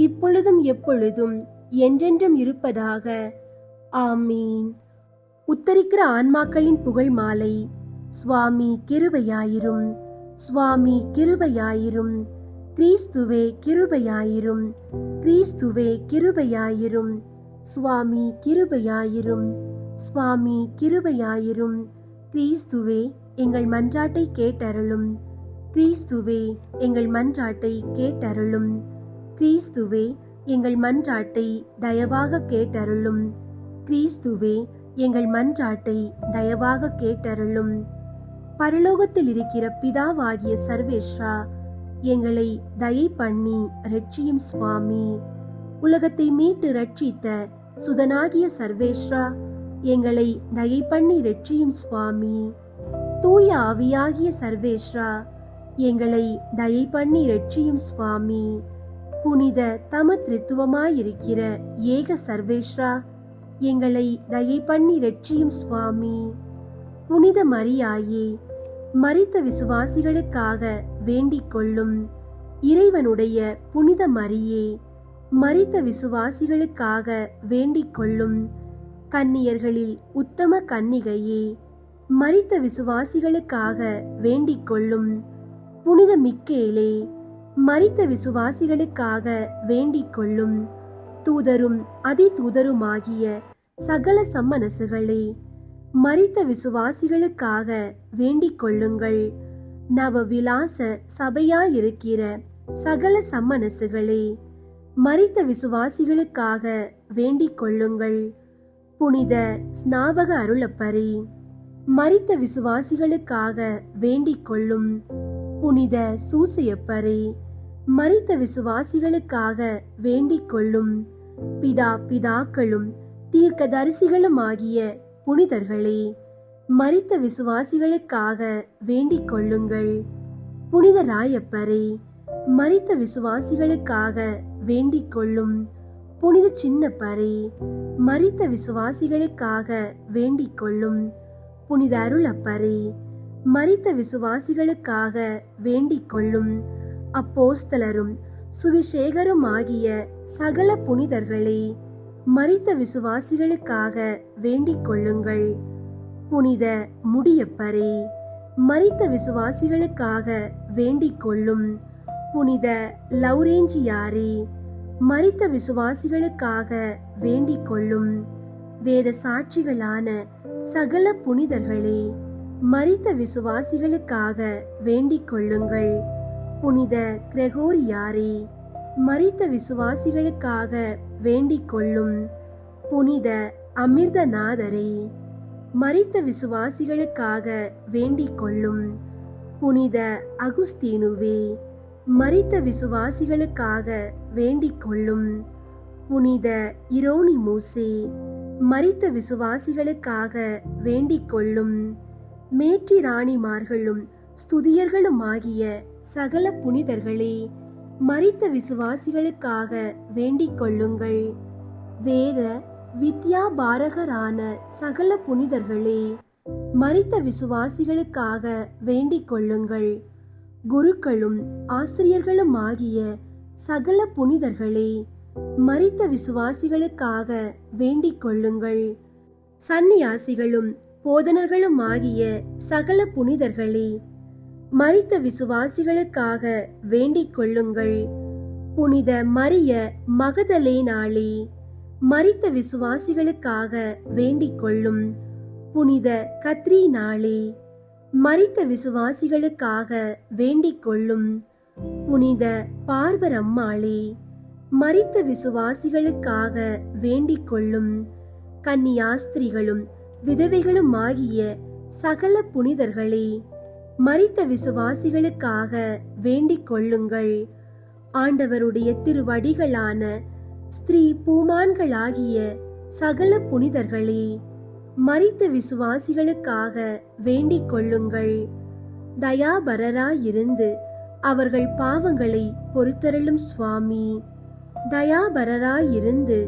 [SPEAKER 2] இப்பொழுதும் எப்பொழுதும் என்றென்றும் இருப்பதாக. ஆமீன். உத்தரிக்கிற ஆன்மாக்களின் புகழ் மாலை. சுவாமி கிருபையாயிரும். சுவாமி கிருபையாயிரும். கிறிஸ்துவே கிருபையாயிரும். கிறிஸ்துவே கிருபையாயிரும். சுவாமி கிருபையாயிரும். சுவாமி கிருபையாயிரும். கிறிஸ்துவே எங்கள் மன்றாட்டை கேட்டருளும். கிறிஸ்துவே எங்கள் மன்றாட்டை கேட்டருளும். கிறிஸ்துவே எங்கள் மன்றாட்டை தயவாக கேட்டருளும். கிறிஸ்துவே எங்கள் மன்றாட்டை தயவாக கேட்டருளும். பரலோகத்தில் இருக்கிற பிதாவாகிய சர்வேஸ்வரா, எங்களை தயை பண்ணி ரட்சியும் சுவாமி. உலகத்தை மீட்டு ரட்சித்த சுதனாகிய சர்வேஸ்வரா, எங்களை தயை பண்ணி ரட்சியும் சுவாமி. தூய ஆவியாகிய சர்வேஸ்வரா, எங்களை தயை பண்ணி ரட்சியும் சுவாமி. புனித தமத்ரித்துவமாயிருக்கிற ஏக சர்வேஸ்வரா, எங்களை தயை பண்ணி ரட்சியும் சுவாமி. புனித மரியாயே, மரித்த விசுவாசிகளுக்காக வேண்டிக் கொள்ளும். இறைவனுடைய புனித மரியே, மரித்த விசுவாசிகளுக்காக வேண்டிக் கொள்ளும். கன்னியர்களில் உத்தம கன்னிகையே, மரித்த விசுவாசிகளுக்காக வேண்டிக் கொள்ளும். புனித மிக்கேலே, மரித்த விசுவாசிகளுக்காக வேண்டிக் கொள்ளும். தூதரும் அதிதூதருமாகிய சகல சம்மனசுகளே, மரித்த விசுவாசிகளுக்காக வேண்டிக் கொள்ளுங்கள். நவவிலாச சபையாயிருக்கிற சகல சம்மனசுகளே, மரித்த விசுவாசிகளுக்காக வேண்டிக் கொள்ளுங்கள். புனித ஸ்நாபக அருளப்பரே, மரித்த விசுவாசிகளுக்காக வேண்டிக் கொள்ளும். புனித சூசையப்பரே, மரித்த விசுவாசிகளுக்காக வேண்டிக் கொள்ளும். பிதாக்களும் தீர்க்கதரிசிகளும் ஆகிய புனிதர்களே, மரித்த விசுவாசிகளுக்காக வேண்டிக் கொள்ளுங்கள். புனித ராயப்பரே, மரித்த விசுவாசிகளுக்காக வேண்டிக் கொள்ளும். புனித சின்னப்பரே, மரித்த விசுவாசிகளுக்காக வேண்டிக் கொள்ளும். புனித அருளப்பரே, மரித்த விசுவாசிகளுக்காக வேண்டிக் கொள்ளும். அப்போஸ்தலரும் சுவிசேகரும் ஆகிய சகல புனிதர்களே, மரித்த விசுவாசிகளுக்காக வேண்டிக் கொள்ளுங்கள். புனித முடியப்பரே, மரித்த விசுவாசிகளுக்காக வேண்டிக் கொள்ளும். புனித லௌரேஞ்சியாரே, மரித்த விசுவாசிகளுக்காக வேண்டிக் கொள்ளும். வேத சாட்சிகளான சகல புனிதர்களே, மரித்த விசுவாசிகளுக்காக வேண்டிக் கொள்ளுங்கள். புனித கிரெகோரியாரே, மரித்த விசுவாசிகளுக்காக வேண்டிக் கொள்ளும். புனித அமிர்தநாதரே, மரித்த விசுவாசிகளுக்காக வேண்டிக் கொள்ளும். புனித அகுஸ்தீனுவே, மரித்த விசுவாசிகளுக்காக வேண்டிக் கொள்ளும். புனித இரோனிமூசே, மரித்த விசுவாசிகளுக்காக வேண்டிக் கொள்ளும். மேற்றி ராணிமார்களும் ஸ்துதியர்களுமாகிய சகல புனிதர்களே, மரித்த விசுவாசிகளுக்காக வேண்டிக் கொள்ளுங்கள். வேத வித்யாபாரகரான சகல புனிதர்களே, மரித்த விசுவாசிகளுக்காக வேண்டிக் கொள்ளுங்கள். குருக்களும் ஆசிரியர்களுமாகிய சகல புனிதர்களே, மரித்த விசுவாசிகளுக்காக வேண்டிக் கொள்ளுங்கள். சந்நியாசிகளும் போதனர்களுமாகிய சகல புனிதர்களே, மரித்த விசுவாசிகளுக்காக வேண்டிக் கொள்ளுங்கள். புனித மரிய மகதலேனாளே, மரித்த விசுவாசிகளுக்காக வேண்டிக் கொள்ளும். புனித கத்ரீனாளே, மரித்த விசுவாசிகளுக்காக வேண்டிக் கொள்ளும். புனித பார்பரம்மாளே, மரித்த விசுவாசிகளுக்காக வேண்டிக் கொள்ளும். கன்னியாஸ்திரிகளும் விதவைகளுமாகிய சகல புனிதர்களே, மரித்த விசுவாசிகளுக்காக வேண்டிக் கொள்ளுங்கள். ஆண்டவருடைய திருவடிகளான ஸ்திரீ பூமான்களாகிய சகல புனிதர்களே, மரித்த விசுவாசிகளுக்காக வேண்டிக் கொள்ளுங்கள். தயாபரராயிருந்து அவர்கள் பாவங்களை பொறுத்தருளும் சுவாமி. தயாபரராயிருந்து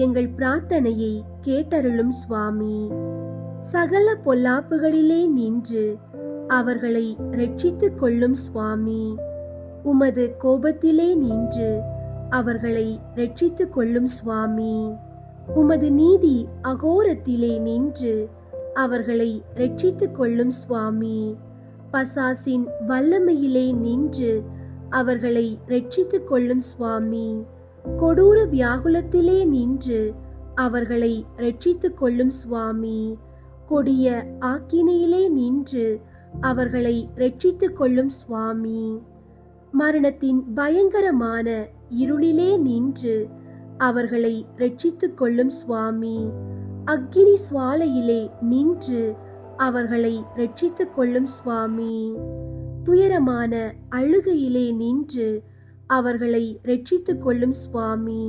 [SPEAKER 2] எங்கள் பிரார்த்தனையை கேட்டருளும் சுவாமி. சகல பொல்லாப்புகளிலே நின்று அவர்களை ரட்சித்துக் கொள்ளும் சுவாமி. உமது கோபத்திலே நின்று அவர்களை ரட்சித்துக் கொள்ளும் சுவாமி. உமது நீதி அகோரத்திலே நின்று அவர்களை ரட்சித்துக் கொள்ளும் சுவாமி. பசாசின் வல்லமையிலே நின்று அவர்களை ரட்சித்துக் கொள்ளும் சுவாமி. கொடூர வியாகுலத்திலே நின்று அவர்களை ரட்சித்துக் கொள்ளும் சுவாமி. கொடிய ஆக்கினையிலே நின்று அவர்களை ரட்சித்துக் கொள்ளும் சுவாமி. மரணத்தின் பயங்கரமான இருளிலே நின்று அவர்களை ரட்சித்துக் கொள்ளும் சுவாமி. அக்கினி சுவாலையிலே நின்று அவர்களை ரட்சித்துக் கொள்ளும் சுவாமி. துயரமான அழுகையிலே நின்று அவர்களை ரட்சித்துக் கொள்ளும் சுவாமி.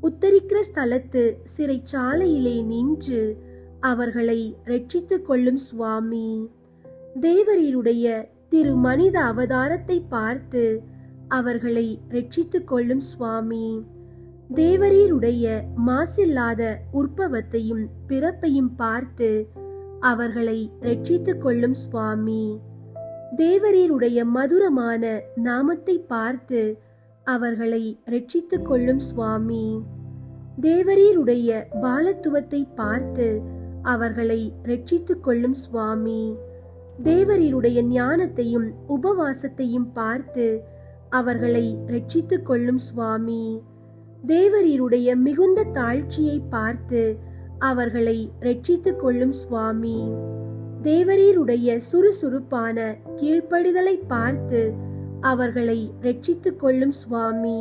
[SPEAKER 2] உத்தரிக்கிற ஸ்தலத்து சிறைச்சாலையிலே நின்று அவர்களை ரட்சித்துக் கொள்ளும் சுவாமி. தேவரீருடைய திரு மனித அவதாரத்தை பார்த்து அவர்களை ரட்சித்துக் கொள்ளும் சுவாமி. தேவரீருடைய மாசில்லாத உற்பவத்தையும் பிறப்பையும் பார்த்து அவர்களை ரட்சித்துக் கொள்ளும் சுவாமி. தேவரீருடைய மதுரமான நாமத்தை பார்த்து அவர்களை ரட்சித்துக் கொள்ளும் சுவாமி. தேவரீருடைய பாலத்துவத்தை பார்த்து அவர்களை ரட்சித்துக் கொள்ளும் சுவாமி. தேவரீருடைய ஞானத்தையும் உபவாசத்தையும் பார்த்து அவர்களை ரட்சித்துக் கொள்ளும் சுவாமி. தேவரீருடைய மிகுந்த தாழ்ச்சியை பார்த்து அவர்களை ரட்சித்துக் கொள்ளும் சுவாமி. தேவரீருடைய சுறுசுறுப்பான கீழ்ப்படிதலை பார்த்து அவர்களை ரட்சித்துக் கொள்ளும் சுவாமி.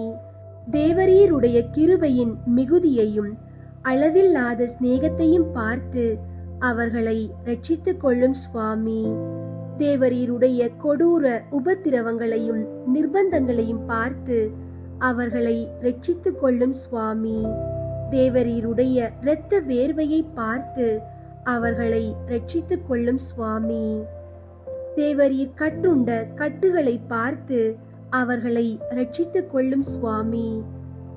[SPEAKER 2] தேவரீருடைய கிருபையின் மிகுதியையும் அளவில்லாத சிநேகத்தையும் பார்த்து அவர்களை ரட்சித்துக் கொள்ளும் சுவாமி. தேவரீருடைய கொடூர உபத்திரவங்களையும் நிர்பந்தங்களையும் பார்த்து அவர்களை ரட்சித்துக் கொள்ளும் சுவாமி. தேவரீருடைய இரத்த வேர்வையை பார்த்து அவர்களை ரட்சித்துக் கொள்ளும் சுவாமி. தேவரீர் கட்டுண்ட கட்டுகளை பார்த்து அவர்களை ரட்சித்துக் கொள்ளும் சுவாமி.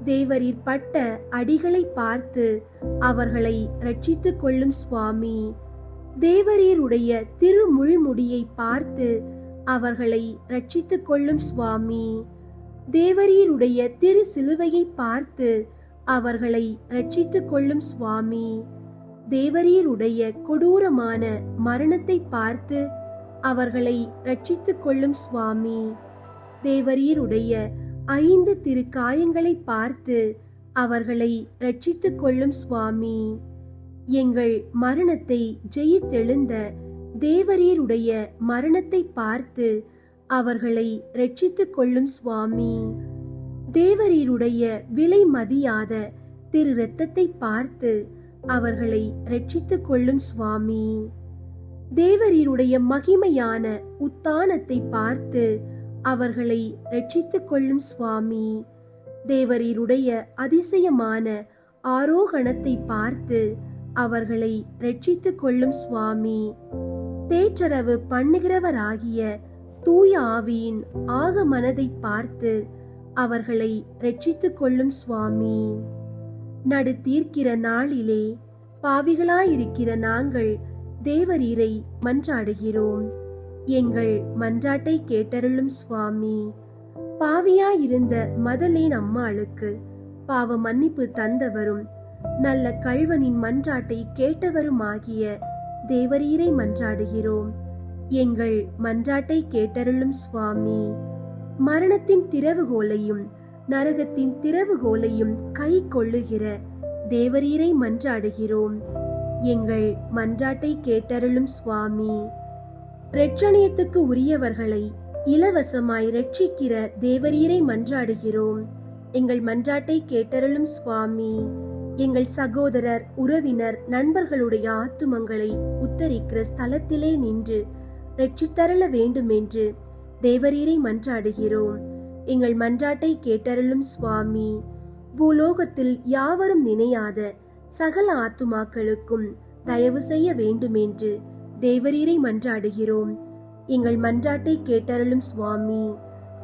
[SPEAKER 2] தேவரீர் பட்ட அடிகளை பார்த்து அவர்களை ரட்சித்துக் கொள்ளும் சுவாமி. தேவரீருடைய திருமுள்முடியை பார்த்து அவர்களை ரட்சித்துக் கொள்ளும் சுவாமி. தேவரீருடைய திரு சிலுவையை பார்த்து அவர்களை ரட்சித்துக் கொள்ளும் சுவாமி. தேவரீருடைய கொடூரமான மரணத்தை பார்த்து அவர்களை ரட்சித்துக் கொள்ளும் சுவாமி. தேவரீருடைய 5 திருக்காயங்களை பார்த்து அவர்களை ரட்சித்துக் கொள்ளும் சுவாமி. எங்கள் மரணத்தை ஜெயித்தெழுந்த தேவரீருடைய மரணத்தை பார்த்து அவர்களை ரட்சித்துக் கொள்ளும் சுவாமி. தேவரீருடைய விலை மதியாத திரு இரத்தத்தை பார்த்து அவர்களை ரட்சித்துக் கொள்ளும் சுவாமி. தேவரீருடைய மகிமையான உத்தானத்தை பார்த்து அவர்களை ரட்சித்துக் கொள்ளும் சுவாமி. தேவரீருடைய அதிசயமான ஆரோகணத்தை பார்த்து அவர்களை ரட்சித்துக் கொள்ளும் சுவாமி. தேற்றரவு பண்ணுகிறவராகிய தூய ஆவியின் ஆக மனதை பார்த்து அவர்களை ரட்சித்துக் கொள்ளும் சுவாமி. நடு தீர்க்கிற நாளிலே பாவிகளாயிருக்கிற நாங்கள் தேவரீரை மன்றாடுகிறோம். எங்கள் மன்றாட்டை கேட்டருளும் சுவாமி. பாவியாயிருந்த மதலேன் அம்மாளுக்கு பாவ மன்னிப்பு தந்தவரும் நல்ல கள்வனின் மன்றாட்டை கேட்டவருமாகிய தேவரீரை மன்றாடுகிறோம். எங்கள் மன்றாட்டை கேட்டருளும் சுவாமி. மரணத்தின் திறவுகோலையும் நரகத்தின் திறவுகோலையும் கை கொள்ளுகிற தேவரீரை மன்றாடுகிறோம். எங்கள் மன்றாட்டை கேட்டருளும் சுவாமி. இரட்சணியத்துக்கு உரியவர்களை இலவசமாய் ரட்சிக்கிற தேவரீரை மன்றாடுகிறோம். எங்கள் மன்றாட்டை கேட்டருளும் சுவாமி. எங்கள் சகோதரர், உறவினர், நண்பர்களுடைய ஆத்துமங்களை உத்தரிக்கிற ஸ்தலத்திலே நின்று ரட்சித்தருள வேண்டும் என்று தேவரீரை மன்றாடுகிறோம். எங்கள் மன்றாட்டை கேட்டருளும் சுவாமி. பூலோகத்தில் யாவரும் நினையாத சகல ஆத்துமாக்களுக்கும் தயவு செய்ய வேண்டும் என்று தேவரீரை மன்றாடுகிறோம். எங்கள் மன்றாட்டை கேட்டருளும் சுவாமி.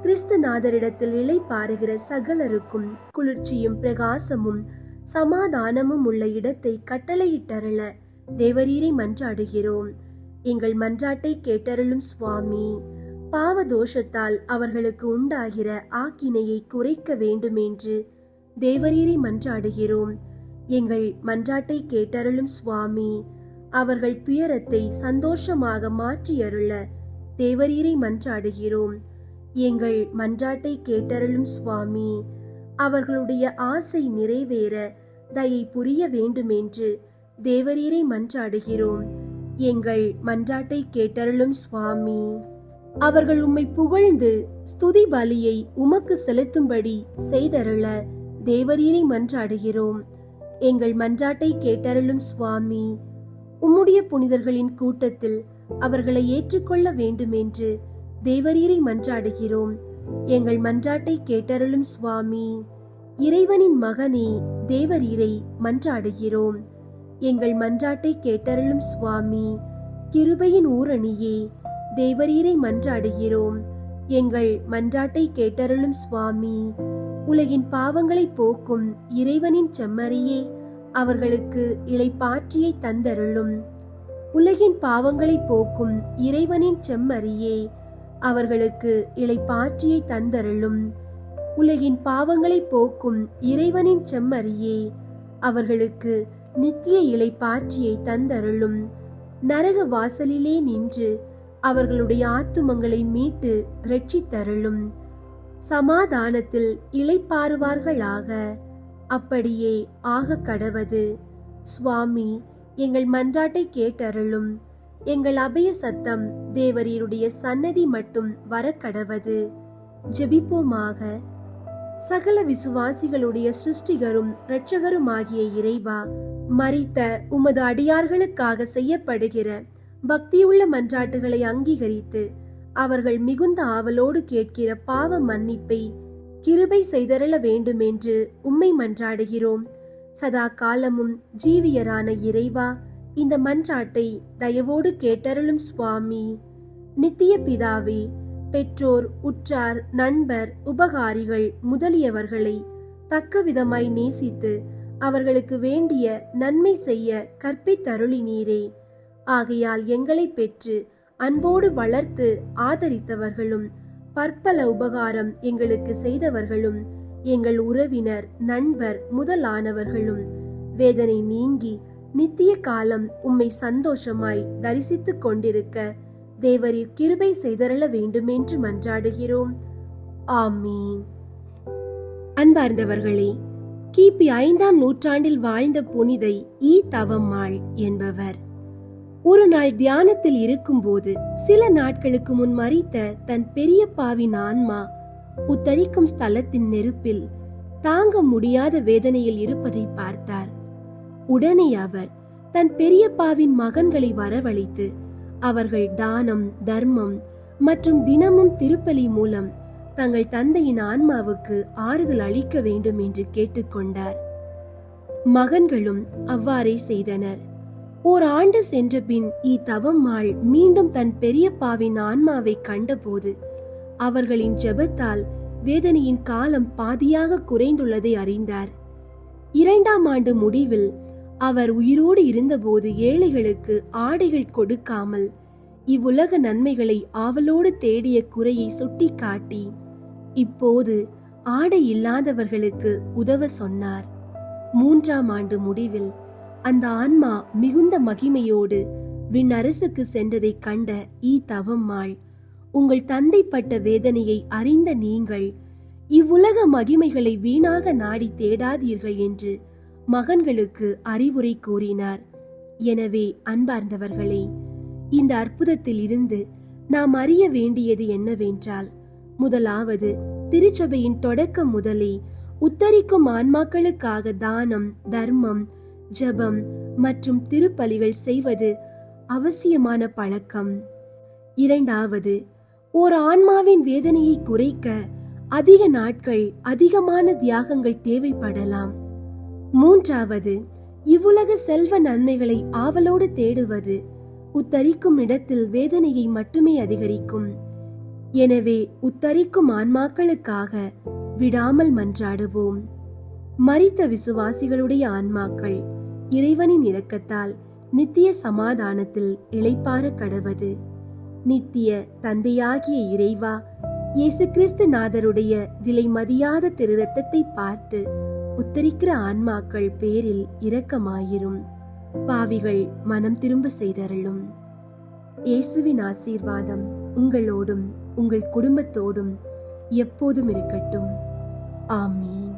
[SPEAKER 2] கிறிஸ்துநாதரிடத்தில் இளைப்பாறுகிற சகலருக்கும் குளிர்ச்சியும் பிரகாசமும் சமாதானமும் உள்ள இடத்தை கட்டளையிட்டருள தேவரீரை மன்றாடுகிறோம். எங்கள் மன்றாட்டை கேட்டருளும் சுவாமி. பாவ தோஷத்தால் அவர்களுக்கு உண்டாகிற ஆக்கினையை குறைக்க வேண்டும் என்று தேவரீரை மன்றாடுகிறோம். எங்கள் மன்றாட்டை கேட்டருளும் சுவாமி. அவர்கள் துயரத்தை சந்தோஷமாக மாற்றியருள தேவரீரை மன்றாடுகிறோம். எங்கள் மன்றாட்டை கேட்டருளும் சுவாமி. அவர்களுடைய ஆசை நிறைவேற தயை புரிய வேண்டும் என்று தேவரீரை மன்றாடுகிறோம். எங்கள் மன்றாட்டை கேட்டருளும் சுவாமி. அவர்கள் உம்மை புகழ்ந்து ஸ்துதி பலியை உமக்கு செலுத்தும்படி செய்தருள தேவரீரை மன்றாடுகிறோம். எங்கள் மன்றாட்டை கேட்டருளும் சுவாமி. உம்முடைய புனிதர்களின் கூட்டத்தில் அவர்களை ஏற்றுக்கொள்ள வேண்டும் என்று தேவரீரை மன்றாடுகிறோம். எங்கள் மன்றாட்டை கேட்டருளும் சுவாமி. இறைவனின் மகனே தேவரீரை மன்றாடுகிறோம். எங்கள் மன்றாட்டை கேட்டருளும் சுவாமி. கிருபையின் ஊரணியே தேவரீரை மன்றாடுகிறோம். எங்கள் மன்றாட்டை கேட்டருளும் சுவாமி. உலகின் பாவங்களை போக்கும் இறைவனின் செம்மறியே அவர்களுக்கு இளைப்பாற்றியை தந்தருளும். உலகின் பாவங்களை போக்கும் இறைவனின் செம்மறியே அவர்களுக்கு இளைப்பாற்றியை தந்தருளும். உலகின் பாவங்களை போக்கும் இறைவனின் செம்மறியே அவர்களுக்கு நித்திய இளைப்பாற்றியை தந்தருளும். நரக வாசலிலே நின்று அவர்களுடைய ஆத்துமங்களை மீட்டு இரட்சித்தருளும். சமாதானத்தில் இளைப்பாறுவார்களாக. அப்படியே ஆக கடவது. சுவாமி, எங்கள் மன்றாட்டை கேட்டருளும். எங்கள் அபய சத்தம் தேவரீருடைய சன்னதி மட்டும் வரக்கடவது. ஜெபிப்போமாக. சகல விசுவாசிகளுடைய சிருஷ்டிகரும் இரட்சகருமாகிய இறைவா, மரித்த உமது அடியார்களுக்காக செய்யப்படுகிற பக்தியுள்ள மன்றாட்டுகளை அங்கீகரித்து அவர்கள் மிகுந்த ஆவலோடு கேட்கிற பாவ மன்னிப்பை கிருபை செய்தருள வேண்டும் என்று உம்மை மன்றாடுகிறோம். சதா காலமும் ஜீவியரான இறைவா, இந்த மன்றாட்டை தயவோடு கேட்டருளும் சுவாமி. நித்திய பிதாவே, பெற்றோர், உற்றார், நண்பர், உபகாரிகள் முதலியவர்களை தக்க விதமாய் நேசித்து அவர்களுக்கு வேண்டிய நன்மை செய்ய கற்பித்தருளினீரே. ஆகையால் எங்களை பெற்று அன்போடு வளர்த்து ஆதரித்தவர்களும் பற்பல உபகாரம் எங்களுக்கு செய்தவர்களும் எங்கள் உறவினர், நண்பர் முதலானவர்களும் வேதனை நீங்கி நித்திய காலம் உம்மை சந்தோஷமாய் தரிசித்துக் கொண்டிருக்க தேவரீர் கிருபை செய்தருள வேண்டும் என்று மன்றாடுகிறோம். ஆமீன். அன்பார்ந்தவர்களே, கிபி 5ஆம் நூற்றாண்டில் வாழ்ந்த புனிதை ஈ தவம்மாள் என்பவர் ஒரு நாள் தியானத்தில் இருக்கும்போது சில நாட்களுக்கு முன் மரித்த தன் பெரியப்பாவின் ஆன்மா உத்தரிக்கும் ஸ்தலத்தின் நெருப்பில் தாங்க முடியாத வேதனையில் இருப்பதை பார்த்தார். உடனே அவர் தன் பெரியப்பாவின் மகன்களை வரவழைத்து அவர்கள் தானம், தர்மம், மற்றும் தினமும் திருப்பலி மூலம் தங்கள் தந்தையின் ஆன்மாவுக்கு ஆறுதல் அளிக்க வேண்டும் என்று கேட்டுக்கொண்டார். மகன்களும் அவ்வாறே செய்தனர். ஓர் ஆண்டு சென்ற பின் இத்தவம்மாள் மீண்டும் தன் பெரியப்பாவின் ஆன்மாவை கண்டபோது அவர்களின் ஜெபத்தால் வேதனையின் காலம் பாதியாக குறைந்துள்ளதை அறிந்தார். 2ஆம் ஆண்டு முடிவில் அவர் உயிரோடு இருந்தபோது ஏழைகளுக்கு ஆடைகள் கொடுக்காமல் இவ்வுலக நன்மைகளை ஆவலோடு தேடிய குறையை சுட்டிக்காட்டி இப்போது ஆடை இல்லாதவர்களுக்கு உதவ சொன்னார். 3ஆம் ஆண்டு முடிவில் அந்த ஆன்மா மிகுந்த மகிமையோடு விண்ணரசுக்கு சென்றதை கண்ட தவம்மாள், உங்கள் தந்தை பட்ட வேதனையை அறிந்த நீங்கள் இவ்வுலக மகிமைகளை வீணாக நாடி தேடாதீர்கள் என்று மகன்களுக்கு அறிவுரை கூறினார். எனவே அன்பார்ந்தவர்களே, இந்த அற்புதத்தில் இருந்து நாம் அறிய வேண்டியது என்னவென்றால், முதலாவது, திருச்சபையின் தொடக்கம் முதலே உத்தரிக்கும் ஆன்மாக்களுக்காக தானம், தர்மம், ஜெபம் மற்றும் திருப்பலிகள் செய்வது அவசியமான பழக்கம். 2வது, ஓர் ஆன்மாவின் வேதனையை குறைக்க அதிக நாட்கள் அதிகமான தியாகங்கள் தேவைப்படலாம். 3வது, இவ்வுலக செல்வ நன்மைகளை ஆவலோடு தேடுவது உத்தரிக்கும் இடத்தில் வேதனையை மட்டுமே அதிகரிக்கும். எனவே உத்தரிக்கும் ஆன்மாக்களுக்காக விடாமல் மன்றாடுவோம். மரித்த விசுவாசிகளுடைய ஆன்மாக்கள் இறைவனின் இரக்கத்தால் நித்திய சமாதானத்தில் இளைப்பாற கடவது. நித்திய தந்தையாகிய இறைவா, இயேசு கிறிஸ்து நாதருடைய விலை மதியாத திரு இரத்தத்தை பார்த்து உத்தரிக்கிற ஆன்மாக்கள் பேரில் இரக்கமாயிரும். பாவிகள் மனம் திரும்ப செய்தருளும். இயேசுவின் ஆசீர்வாதம் உங்களோடும் உங்கள் குடும்பத்தோடும் எப்போதும் இருக்கட்டும். ஆமீன்.